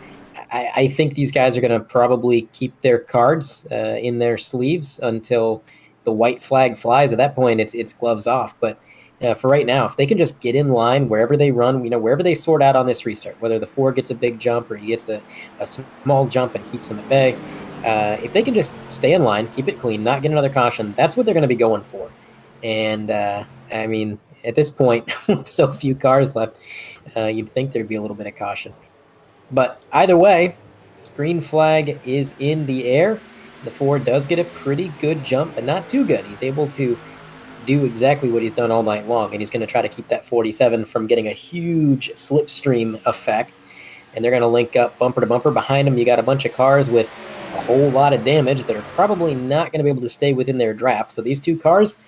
I think these guys are going to probably keep their cards in their sleeves until the white flag flies. At that point, it's gloves off. But for right now, if they can just get in line wherever they run, wherever they sort out on this restart, whether the Ford gets a big jump or he gets a small jump and keeps them at bay, if they can just stay in line, keep it clean, not get another caution, that's what they're going to be going for. And, I mean, at this point, with so few cars left, you'd think there'd be a little bit of caution. But either way, green flag is in the air. The Ford does get a pretty good jump, but not too good. He's able to do exactly what he's done all night long, and he's going to try to keep that 47 from getting a huge slipstream effect. And they're going to link up bumper to bumper. Behind him, you got a bunch of cars with a whole lot of damage that are probably not going to be able to stay within their draft. So these 2 cars,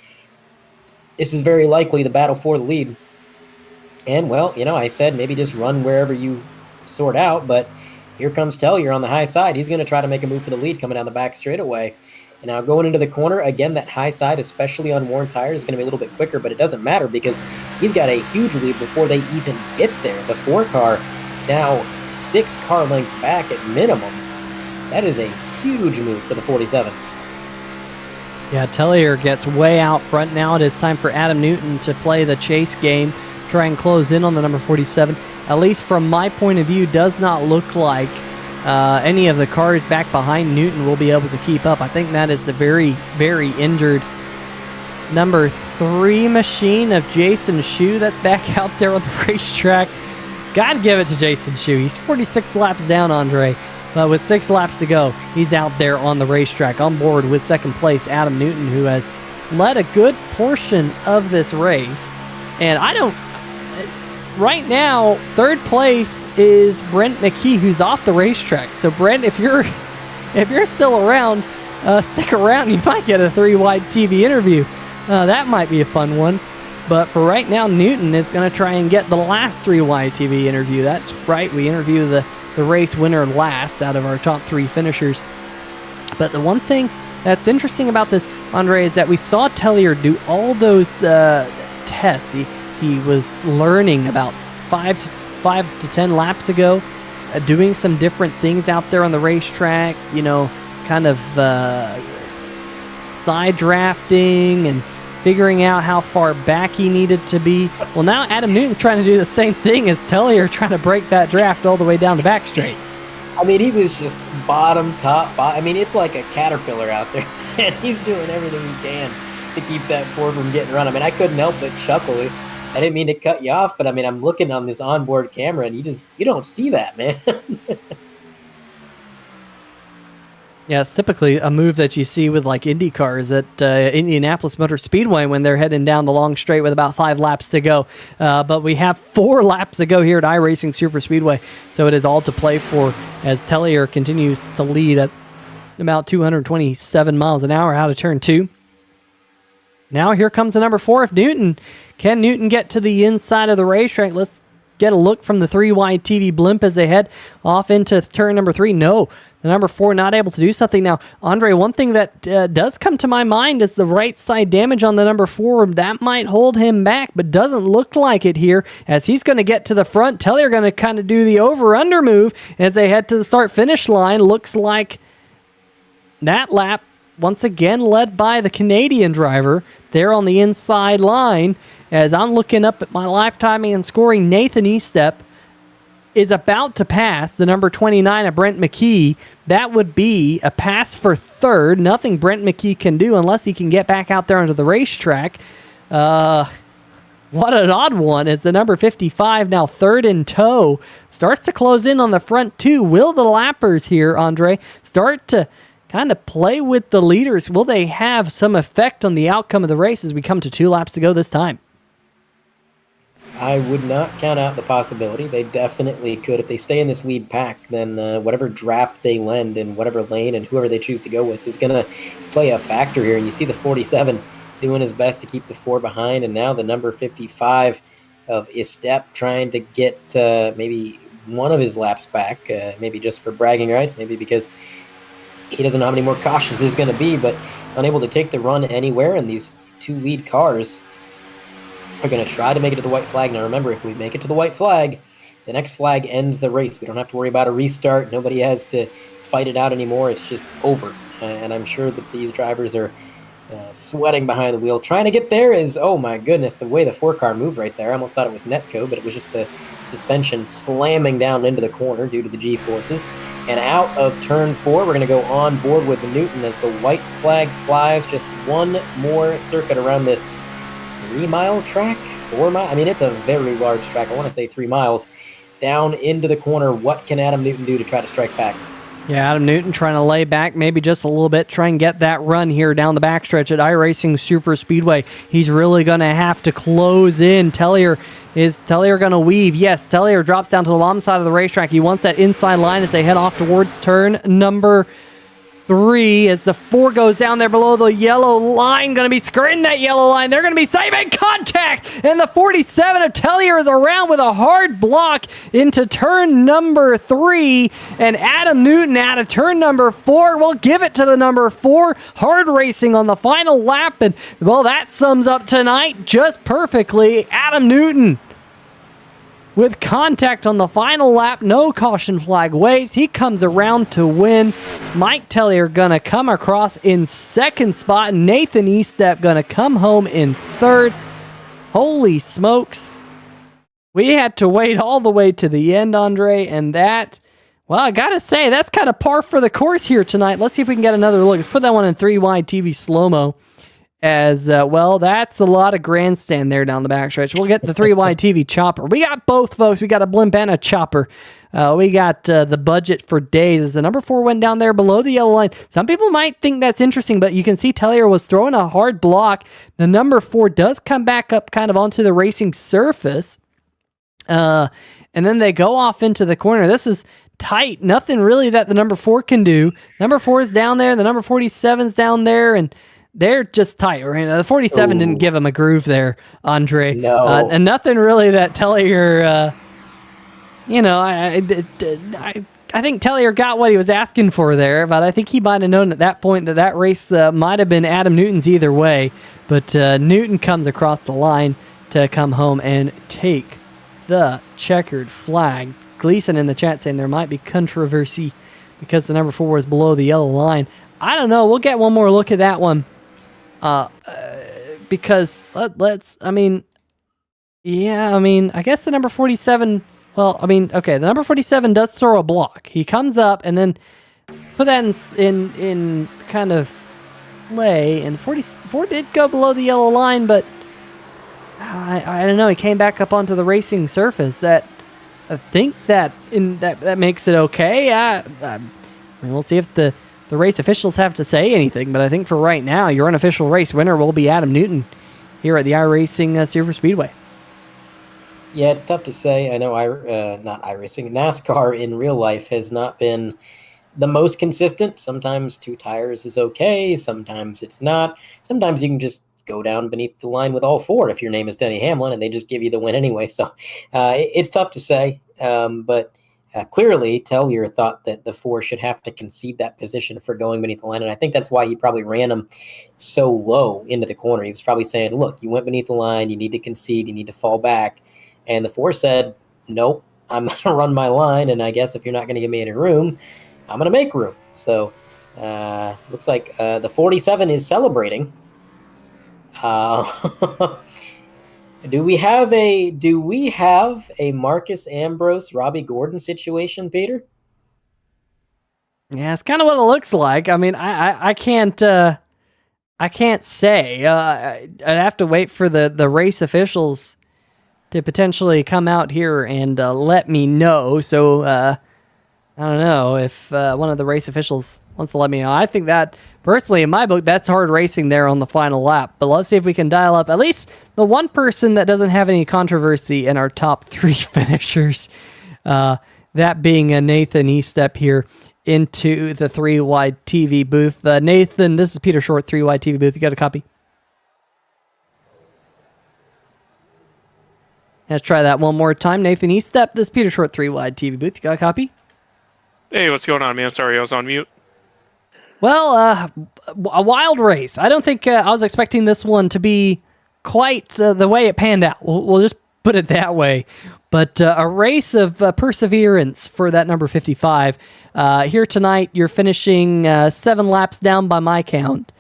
this is very likely the battle for the lead. And, well, I said maybe just run wherever you sort out, but here comes Tellier on the high side. He's going to try to make a move for the lead coming down the back straightaway. And now going into the corner, again, that high side, especially on worn tires, is going to be a little bit quicker, but it doesn't matter because he's got a huge lead before they even get there. The 4 car now 6 car lengths back at minimum. That is a huge move for the 47. Yeah, Tellier gets way out front now. It is time for Adam Newton to play the chase game, try and close in on the number 47. At least from my point of view, does not look like any of the cars back behind Newton will be able to keep up. I think that is the very, very injured number 3 machine of Jason Shue that's back out there on the racetrack. Gotta give it to Jason Shue. He's 46 laps down, Andre. But with 6 laps to go, he's out there on the racetrack. On board with second place, Adam Newton, who has led a good portion of this race. And right now, 3rd place is Brent McKee, who's off the racetrack. So Brent, if you're still around, stick around. You might get a 3-wide TV interview. That might be a fun one. But for right now, Newton is going to try and get the last 3-wide TV interview. That's right. We interview the race winner last out of our top 3 finishers. But the one thing that's interesting about this, Andre, is that we saw Tellier do all those tests. He was learning about 5 to 10 laps ago, doing some different things out there on the racetrack, kind of side drafting and figuring out how far back he needed to be. Well, now Adam Newton trying to do the same thing as Tellier, trying to break that draft all the way down the back straight. I mean, he was just bottom, top. I mean, it's like a caterpillar out there, and he's doing everything he can to keep that Ford from getting run. I mean, I couldn't help but chuckle. I didn't mean to cut you off, but I mean, I'm looking on this onboard camera, and you don't see that, man. Yeah, it's typically a move that you see with like Indy cars at Indianapolis Motor Speedway when they're heading down the long straight with about 5 laps to go. But we have 4 laps to go here at iRacing Superspeedway, so it is all to play for as Tellier continues to lead at about 227 miles an hour out of turn 2. Now here comes the number 4 of Newton. Can Newton get to the inside of the racetrack? Let's get a look from the 3-wide TV blimp as they head off into turn number 3. No, The number 4 not able to do something. Now, Andre, one thing that does come to my mind is the right side damage on the number 4. That might hold him back, but doesn't look like it here, as he's going to get to the front. Tellier going to kind of do the over-under move as they head to the start-finish line. Looks like that lap, once again, led by the Canadian driver there on the inside line. As I'm looking up at my live timing and scoring, Nathan Estep is about to pass the number 29 of Brent McKee. That would be a pass for third. Nothing Brent McKee can do unless he can get back out there onto the racetrack. What an odd one, as the number 55, now third in tow, starts to close in on the front two. Will the lappers here, Andre, start to kind of play with the leaders? Will they have some effect on the outcome of the race as we come to 2 laps to go this time? I would not count out the possibility. They definitely could. If they stay in this lead pack, then whatever draft they lend in whatever lane and whoever they choose to go with is going to play a factor here. And you see the 47 doing his best to keep the 4 behind, and now the number 55 of Estep trying to get maybe one of his laps back, maybe just for bragging rights, maybe because he doesn't know how many more cautions there's going to be, but unable to take the run anywhere. And these 2 lead cars are going to try to make it to the white flag. Now remember, if we make it to the white flag, the next flag ends the race. We don't have to worry about a restart. Nobody has to fight it out anymore. It's just over. And I'm sure that these drivers are sweating behind the wheel. Trying to get there is, oh my goodness, the way the 4-car moved right there. I almost thought it was Netco, but it was just the suspension slamming down into the corner due to the G-forces. And out of turn 4, we're going to go on board with Newton as the white flag flies. Just one more circuit around this 3-mile track, 4 mile. I mean, it's a very large track. I want to say 3 miles down into the corner. What can Adam Newton do to try to strike back? Yeah, Adam Newton trying to lay back maybe just a little bit, try and get that run here down the backstretch at iRacing Superspeedway. He's really going to have to close in. Tellier going to weave? Yes, Tellier drops down to the bottom side of the racetrack. He wants that inside line as they head off towards turn number 3, as the 4 goes down there below the yellow line, going to be skirting that yellow line. They're going to be saving contact, and the 47 of Tellier is around with a hard block into turn number 3, and Adam Newton out of turn number 4 will give it to the number 4. Hard racing on the final lap, and well, that sums up tonight just perfectly. Adam Newton with contact on the final lap, no caution flag waves. He comes around to win. Mike Tellier gonna come across in second spot. Nathan Estep gonna come home in third. Holy smokes. We had to wait all the way to the end, Andre, and that, well, I gotta say, that's kind of par for the course here tonight. Let's see if we can get another look. Let's put that one in 3-wide TV slow-mo. As well, that's a lot of grandstand there down the backstretch. We'll get the 3-wide TV chopper. We got both, folks. We got a blimp and a chopper. We got the budget for days as the number 4 went down there below the yellow line. Some people might think that's interesting, but you can see Tellier was throwing a hard block. The number 4 does come back up kind of onto the racing surface. And then they go off into the corner. This is tight. Nothing really that the number 4 can do. Number 4 is down there. The number 47's down there, and they're just tight. Right? The 47 didn't give him a groove there, Andre. No. And nothing really that Tellier, I think Tellier got what he was asking for there, but I think he might have known at that point that race might have been Adam Newton's either way. But Newton comes across the line to come home and take the checkered flag. Gleason in the chat saying there might be controversy because the number 4 was below the yellow line. I don't know. We'll get one more look at that one. Because I guess the number 47, the number 47 does throw a block. He comes up and then put that in kind of play, and 44 did go below the yellow line, but I don't know, he came back up onto the racing surface. That I think that makes it okay. We'll see if the race officials have to say anything, but I think for right now, your unofficial race winner will be Adam Newton here at the iRacing Superspeedway. Yeah, it's tough to say. I know not iRacing. NASCAR in real life has not been the most consistent. Sometimes 2 tires is okay. Sometimes it's not. Sometimes you can just go down beneath the line with all 4 if your name is Denny Hamlin, and they just give you the win anyway. So it's tough to say. But clearly Tellier thought that the 4 should have to concede that position for going beneath the line. And I think that's why he probably ran him so low into the corner. He was probably saying, look, you went beneath the line. You need to concede. You need to fall back. And the 4 said, nope, I'm going to run my line. And I guess if you're not going to give me any room, I'm going to make room. So looks like the 47 is celebrating. Do we have a Marcus Ambrose, Robbie Gordon situation, Peter? Yeah, it's kind of what it looks like. I mean, I can't say. I'd have to wait for the race officials to potentially come out here and let me know. So I don't know if one of the race officials wants to let me know. I think that, personally, in my book, that's hard racing there on the final lap. But let's see if we can dial up at least the one person that doesn't have any controversy in our top 3 finishers. That being a Nathan Estep here into the 3-wide TV booth. Nathan, this is Peter Short, 3-wide TV booth. You got a copy? Let's try that one more time. Nathan Estep, this is Peter Short, 3-wide TV booth. You got a copy? Hey, what's going on, man? Sorry, I was on mute. Well, a wild race. I don't think I was expecting this one to be quite the way it panned out. We'll just put it that way. But a race of perseverance for that number 55. Here tonight, you're finishing 7 laps down by my count,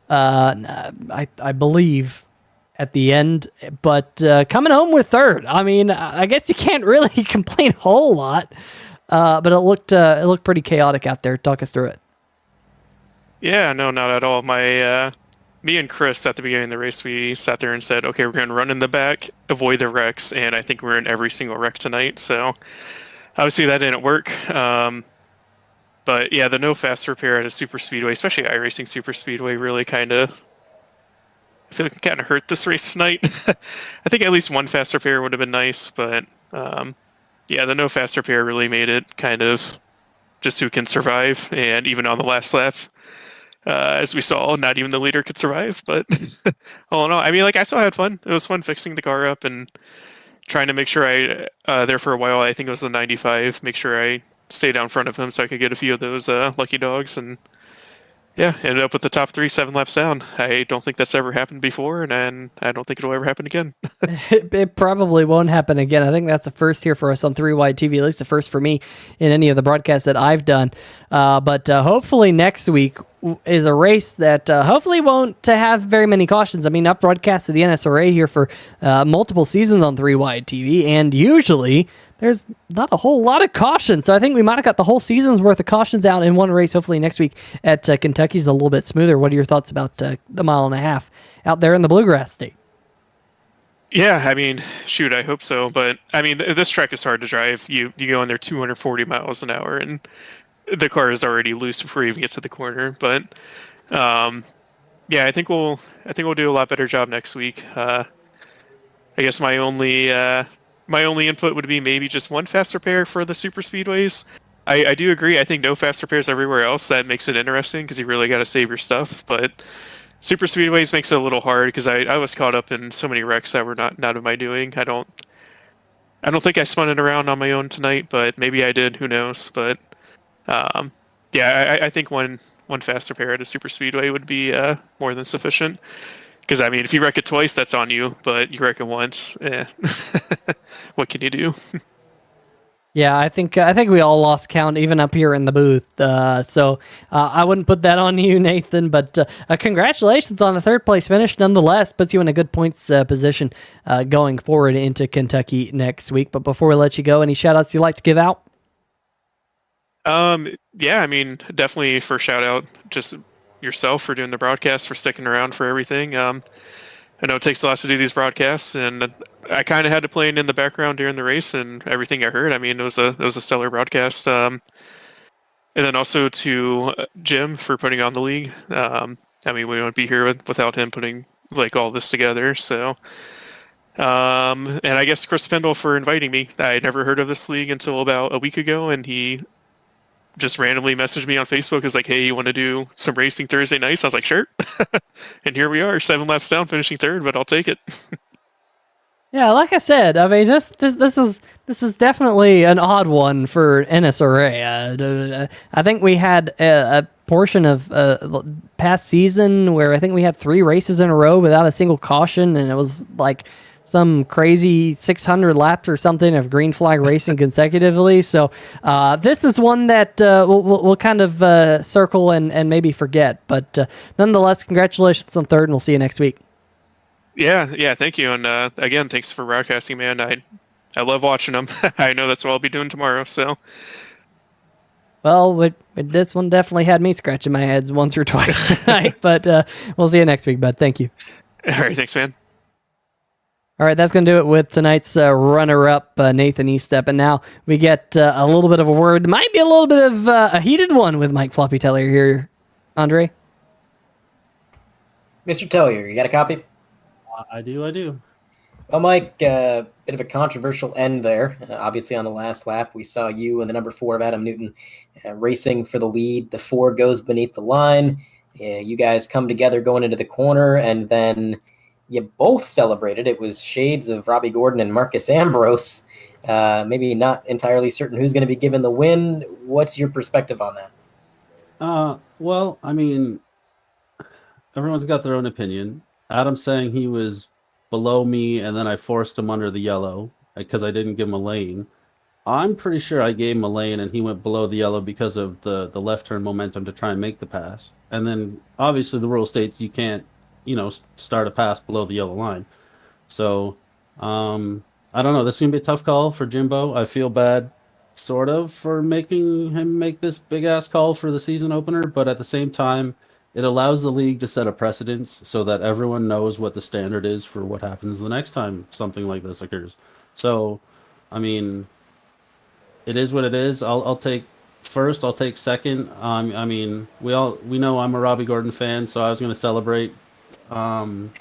I believe, at the end. But coming home with 3rd. I mean, I guess you can't really complain a whole lot. But it looked pretty chaotic out there. Talk us through it. Yeah, no, not at all. Me and Chris at the beginning of the race, we sat there and said, okay, we're going to run in the back, avoid the wrecks, and I think we're in every single wreck tonight. So obviously that didn't work. But yeah, the no fast repair at a super speedway, especially iRacing super speedway, really kind of, I feel like it kind of hurt this race tonight. I think at least one fast repair would have been nice, but yeah, the no fast repair really made it kind of just who can survive. And even on the last lap, as we saw, not even the leader could survive. But all in all, I mean, like, I still had fun. It was fun fixing the car up and trying to make sure there for a while, I think it was the 95, make sure I stayed out in front of him so I could get a few of those lucky dogs. And yeah, ended up with the top 3 7 laps down. I don't think that's ever happened before, and I don't think it'll ever happen again. It probably won't happen again. I think that's a first here for us on 3-wide TV, at least the first for me in any of the broadcasts that I've done. But hopefully next week is a race that hopefully won't have very many cautions. I mean, I've broadcasted the NSRA here for multiple seasons on 3-wide TV, and usually there's not a whole lot of cautions. So I think we might have got the whole season's worth of cautions out in one race. Hopefully next week at Kentucky's a little bit smoother. What are your thoughts about the 1.5 miles out there in the Bluegrass State? Yeah, I mean, shoot, I hope so. But I mean, this track is hard to drive. You go in there 240 miles an hour, and the car is already loose before you even get to the corner. But yeah, I think we'll do a lot better job next week. I guess my only input would be maybe just one fast repair for the super speedways. I do agree. I think no fast repairs everywhere else. That makes it interesting because you really got to save your stuff. But super speedways makes it a little hard because I was caught up in so many wrecks that were not of my doing. I don't think I spun it around on my own tonight, but maybe I did. Who knows? But yeah, I think one fast repair at a super speedway would be more than sufficient. Because I mean, if you wreck it twice, that's on you. But you wreck it once, what can you do? Yeah, I think we all lost count, even up here in the booth. So I wouldn't put that on you, Nathan. But congratulations on the 3rd place finish, nonetheless. Puts you in a good points position going forward into Kentucky next week. But before we let you go, any shout-outs you'd like to give out? Yeah, I mean, definitely for shout out, just yourself for doing the broadcast, for sticking around for everything. I know it takes a lot to do these broadcasts, and I kind of had to play it in the background during the race, and everything I heard, I mean, it was a stellar broadcast. And then also to Jim for putting on the league. I mean, we wouldn't be here without him putting like all this together. So, and I guess Chris Pendle for inviting me. I had never heard of this league until about a week ago, and he just randomly messaged me on Facebook. Is like, hey, you want to do some racing Thursday nights? I was like, sure. And here we are, 7 laps down, finishing 3rd, but I'll take it. Yeah, like I said, I mean this is definitely an odd one for NSRA. I think we had a portion of past season where I think we had 3 races in a row without a single caution, and it was like some crazy 600 laps or something of green flag racing consecutively. So this is one that we'll kind of circle and maybe forget. But nonetheless, congratulations on third, and we'll see you next week. Yeah, thank you. And again, thanks for broadcasting, man. I love watching them. I know that's what I'll be doing tomorrow. So, Well, this one definitely had me scratching my head once or twice tonight, but we'll see you next week, bud. Thank you. all right, thanks, man. All right, that's going to do it with tonight's runner-up, Nathan Eastep. And now we get a little bit of a word, might be a little bit of a heated one with Mike Floppy Teller here. Andre? Mr. Tellier, you got a copy? I do. Well, Mike, bit of a controversial end there. Obviously, on the last lap, we saw you and the number 4 of Adam Newton racing for the lead. The 4 goes beneath the line. You guys come together going into the corner, and then you both celebrated. It was shades of Robbie Gordon and Marcus Ambrose. Maybe not entirely certain who's going to be given the win. What's your perspective on that? Well, I mean, everyone's got their own opinion. Adam's saying he was below me, and then I forced him under the yellow because I didn't give him a lane. I'm pretty sure I gave him a lane, and he went below the yellow because of the left turn momentum to try and make the pass. And then obviously the rule states you can't, start a pass below the yellow line. So I don't know. This is gonna be a tough call for Jimbo. I feel bad, sort of, for making him make this big ass call for the season opener, but at the same time, it allows the league to set a precedence so that everyone knows what the standard is for what happens the next time something like this occurs. So, I mean, it is what it is. I'll take first. I'll take second. I mean, we know I'm a Robbie Gordon fan, so I was going to celebrate. Um,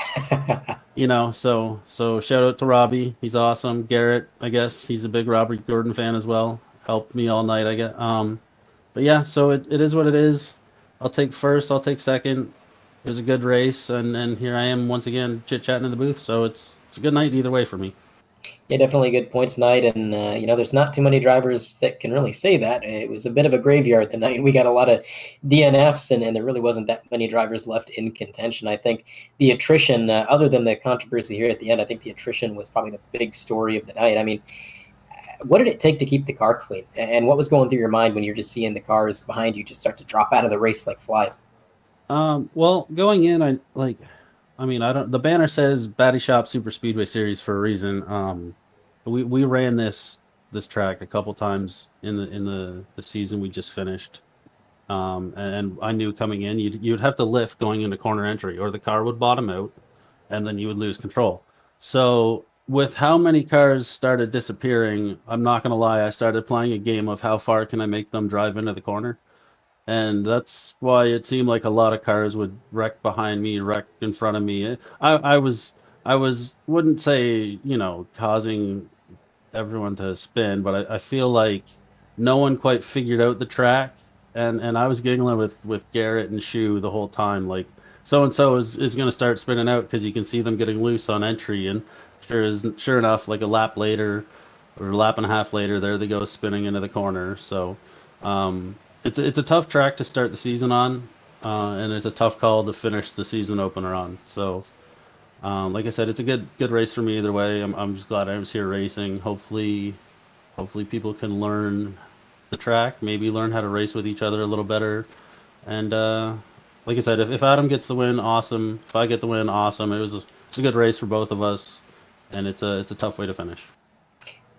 so shout out to Robbie. He's awesome. Garrett, I guess he's a big Robbie Gordon fan as well. Helped me all night, I guess. But yeah, so it is what it is. I'll take first. I'll take second. It was a good race, and here I am once again chit chatting in the booth. So it's a good night either way for me. Yeah, definitely a good points night, and there's not too many drivers that can really say that. It was a bit of a graveyard the night. We got a lot of DNFs, and there really wasn't that many drivers left in contention. I think the attrition, other than the controversy here at the end, I think the attrition was probably the big story of the night. I mean, what did it take to keep the car clean, and what was going through your mind when you're just seeing the cars behind you just start to drop out of the race like flies? Well, going in, I don't. The banner says Batty Shop Superspeedway Series for a reason. We ran this track a couple times in the season we just finished. And I knew coming in, you'd have to lift going into corner entry, or the car would bottom out, and then you would lose control. So with how many cars started disappearing, I'm not gonna lie, I started playing a game of how far can I make them drive into the corner. And that's why it seemed like a lot of cars would wreck behind me, wreck in front of me. I wouldn't say, causing everyone to spin, but I feel like no one quite figured out the track, and I was giggling with Garrett and Shu the whole time, like so and so is going to start spinning out because you can see them getting loose on entry, and sure enough, like a lap later or a lap and a half later, there they go spinning into the corner. So it's a tough track to start the season on, and it's a tough call to finish the season opener on. So like I said, it's a good race for me either way. I'm just glad I was here racing. Hopefully people can learn the track, maybe learn how to race with each other a little better. And like I said, if Adam gets the win, awesome. If I get the win, awesome. It's a good race for both of us, and it's a tough way to finish.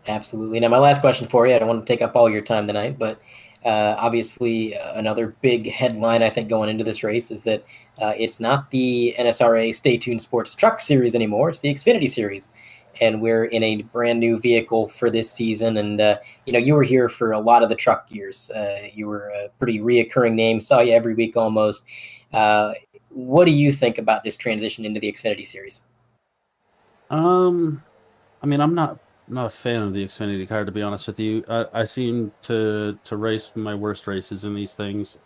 Absolutely. Now, my last question for you, I don't want to take up all your time tonight, but obviously another big headline, I think, going into this race is that it's not the NSRA Stay Tuned Sports Truck Series anymore. It's the Xfinity Series. And we're in a brand new vehicle for this season. And, you were here for a lot of the truck years. You were a pretty reoccurring name, saw you every week almost. What do you think about this transition into the Xfinity Series? I mean, I'm not a fan of the Xfinity car, to be honest with you. I seem to race my worst races in these things.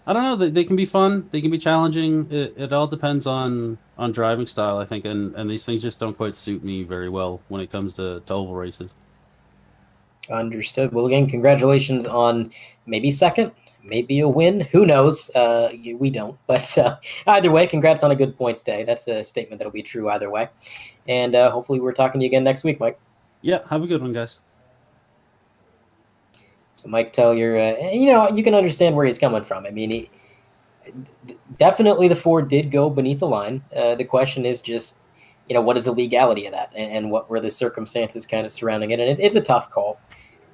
I don't know. They can be fun. They can be challenging. It all depends on driving style, I think, and these things just don't quite suit me very well when it comes to oval races. Understood. Well, again, congratulations on maybe second, maybe a win. Who knows? We don't. But either way, congrats on a good points day. That's a statement that'll be true either way. And hopefully we're talking to you again next week, Mike. Yeah, have a good one, guys. So Mike Tellier, you can understand where he's coming from. I mean, definitely the Ford did go beneath the line. The question is just, what is the legality of that, and what were the circumstances kind of surrounding it? And it's a tough call.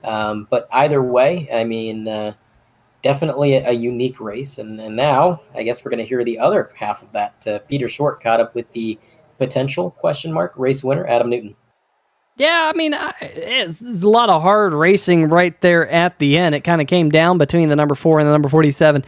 But either way, I mean, definitely a unique race. And now I guess we're going to hear the other half of that. Peter Short caught up with the potential race winner, Adam Newton. Yeah, I mean, it's a lot of hard racing right there at the end. It kind of came down between the number 4 and the number 47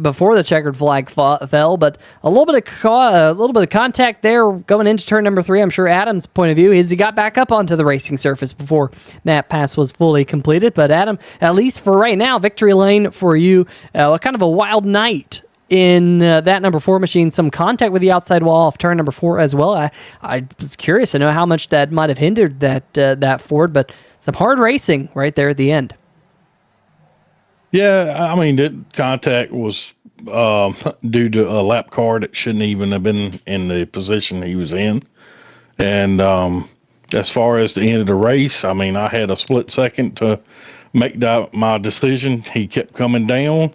before the checkered flag fell, but a little bit of contact there going into turn number 3. I'm sure Adam's point of view is he got back up onto the racing surface before that pass was fully completed. But Adam, at least for right now, victory lane for you. Kind of a wild night in that number 4 machine, some contact with the outside wall off turn number 4 as well. I was curious to know how much that might have hindered that Ford, but some hard racing right there at the end. Yeah, I mean, that contact was due to a lap car that shouldn't even have been in the position he was in. And as far as the end of the race, I mean, I had a split second to make my decision. He kept coming down.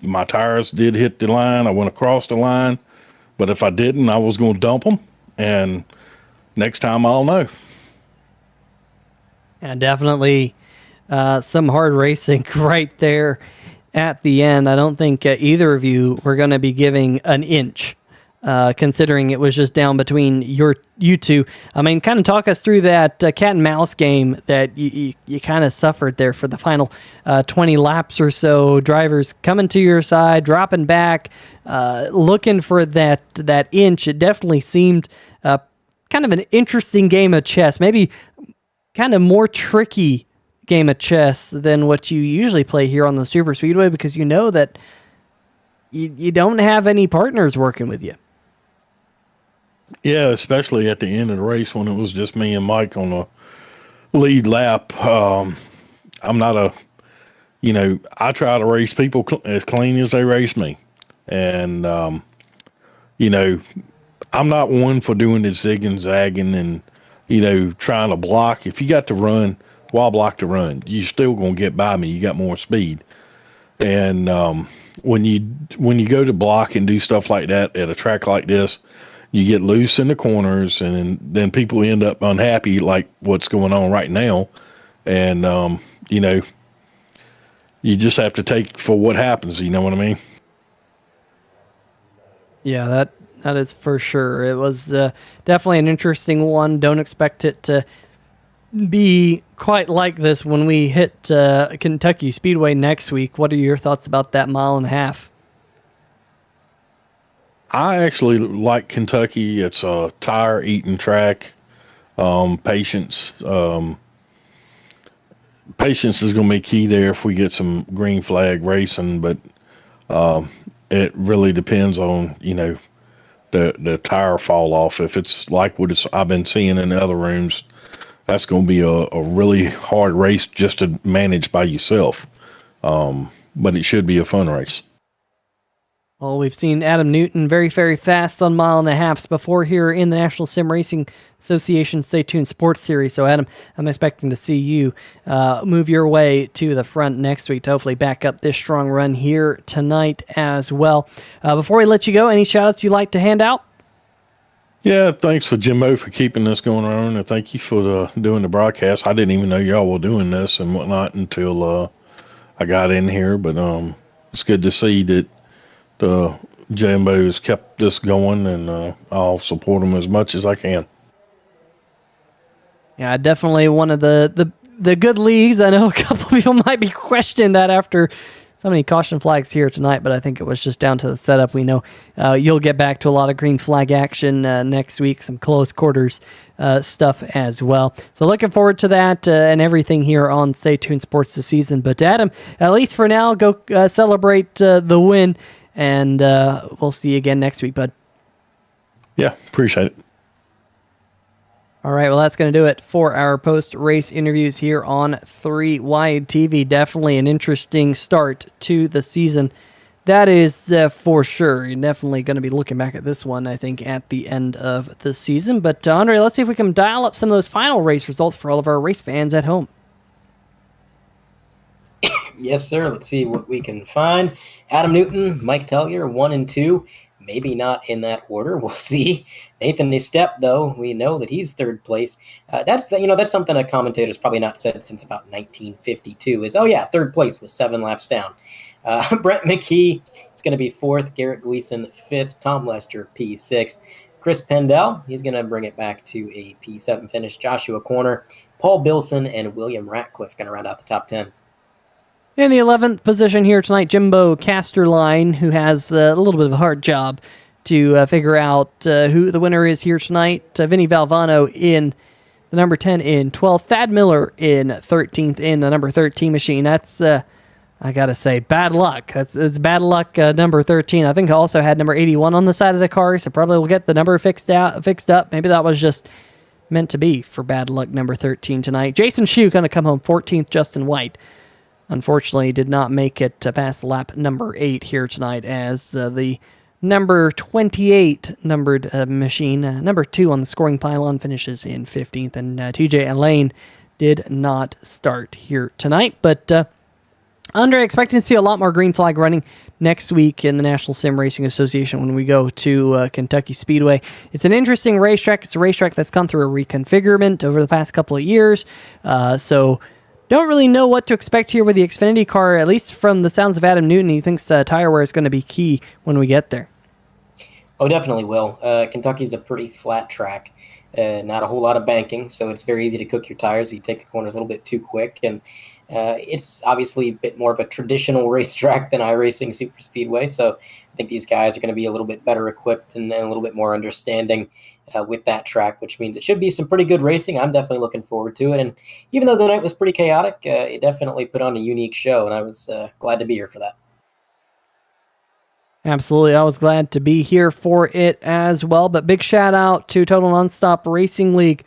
My tires did hit the line. I went across the line, but if I didn't, I was going to dump them. And next time I'll know. And definitely some hard racing right there at the end. I don't think either of you were going to be giving an inch, considering it was just down between you two. I mean, kind of talk us through that cat and mouse game that you kind of suffered there for the final 20 laps or so. Drivers coming to your side, dropping back, looking for that inch. It definitely seemed kind of an interesting game of chess, maybe kind of more tricky game of chess than what you usually play here on the Superspeedway, because you know that you don't have any partners working with you. Yeah, especially at the end of the race when it was just me and Mike on the lead lap. I'm not I try to race people as clean as they race me. And, I'm not one for doing the zig and zagging and, trying to block. If you got to run, why block to run? You're still going to get by me. You got more speed. And when you go to block and do stuff like that at a track like this, you get loose in the corners, and then people end up unhappy, like what's going on right now. And, you just have to take for what happens. You know what I mean? Yeah, that is for sure. It was definitely an interesting one. Don't expect it to be quite like this when we hit Kentucky Speedway next week. What are your thoughts about that mile and a half? I actually like Kentucky. It's a tire eating track. Patience is going to be key there if we get some green flag racing, but it really depends on, the tire fall off. If it's like what I've been seeing in the other rooms, that's going to be a really hard race just to manage by yourself. But it should be a fun race. Well, we've seen Adam Newton very, very fast on mile and a halves before here in the National Sim Racing Association Stay Tuned Sports Series. So, Adam, I'm expecting to see you move your way to the front next week to hopefully back up this strong run here tonight as well. Before we let you go, any shout-outs you'd like to hand out? Yeah, thanks for Jimbo for keeping this going on, and thank you for doing the broadcast. I didn't even know y'all were doing this and whatnot until I got in here, but it's good to see that the Jimbo's kept this going, and I'll support them as much as I can. Yeah, definitely one of the good leagues. I know a couple people might be questioning that after so many caution flags here tonight, but I think it was just down to the setup. We know you'll get back to a lot of green flag action next week, some close quarters stuff as well. So looking forward to that and everything here on Stay Tuned Sports this season. But Adam, at least for now, go celebrate the win, and we'll see you again next week, bud. Yeah, appreciate it. All right, well, that's going to do it for our post-race interviews here on 3 Wide TV. Definitely an interesting start to the season. That is for sure. You're definitely going to be looking back at this one, I think, at the end of the season. But, Andre, let's see if we can dial up some of those final race results for all of our race fans at home. Yes, sir. Let's see what we can find. Adam Newton, Mike Tellier, 1 and 2. Maybe not in that order. We'll see. Nathan Nistep, though, we know that he's third place. That's something a commentator's probably not said since about 1952 is, oh, yeah, third place was 7 laps down. Brent McKee is going to be fourth. Garrett Gleason, fifth. Tom Lester, P6. Chris Pendell, he's going to bring it back to a P7 finish. Joshua Corner, Paul Bilson, and William Ratcliffe going to round out the top 10. In the 11th position here tonight, Jimbo Casterline, who has a little bit of a hard job to figure out who the winner is here tonight. Vinny Valvano in the number 10 in 12th. Thad Miller in 13th in the number 13 machine. That's, I got to say, bad luck. It's bad luck, number 13. I think I also had number 81 on the side of the car, so probably we'll get the number fixed up. Maybe that was just meant to be for bad luck number 13 tonight. Jason Shue going to come home 14th. Justin White, unfortunately, did not make it past lap number 8 here tonight as the number 28 numbered machine, number 2 on the scoring pylon, finishes in 15th. And TJ Elaine did not start here tonight. But Andre, expecting to see a lot more green flag running next week in the National Sim Racing Association when we go to Kentucky Speedway. It's an interesting racetrack. It's a racetrack that's gone through a reconfigurement over the past couple of years. So don't really know what to expect here with the Xfinity car, at least from the sounds of Adam Newton. He thinks tire wear is going to be key when we get there. Oh, definitely will. Kentucky's a pretty flat track. Not a whole lot of banking, so it's very easy to cook your tires. You take the corners a little bit too quick, and it's obviously a bit more of a traditional racetrack than iRacing Superspeedway, so I think these guys are going to be a little bit better equipped and a little bit more understanding with that track, which means it should be some pretty good racing. I'm definitely looking forward to it, and even though the night was pretty chaotic, it definitely put on a unique show, and I was glad to be here for that. Absolutely. I was glad to be here for it as well. But big shout out to Total Nonstop Racing League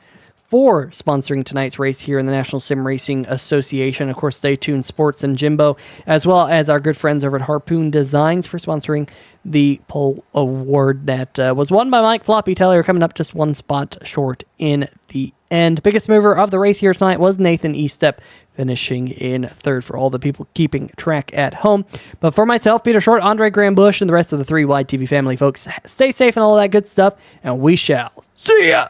for sponsoring tonight's race here in the National Sim Racing Association. Of course, Stay Tuned Sports and Jimbo, as well as our good friends over at Harpoon Designs for sponsoring the pole award that was won by Mike Floppy Taylor, coming up just one spot short in the end. Biggest mover of the race here tonight was Nathan Estep, finishing in third for all the people keeping track at home. But for myself, Peter Short, Andre Graham Bush, and the rest of the 3 Wide TV family, folks, stay safe and all that good stuff, and we shall see ya!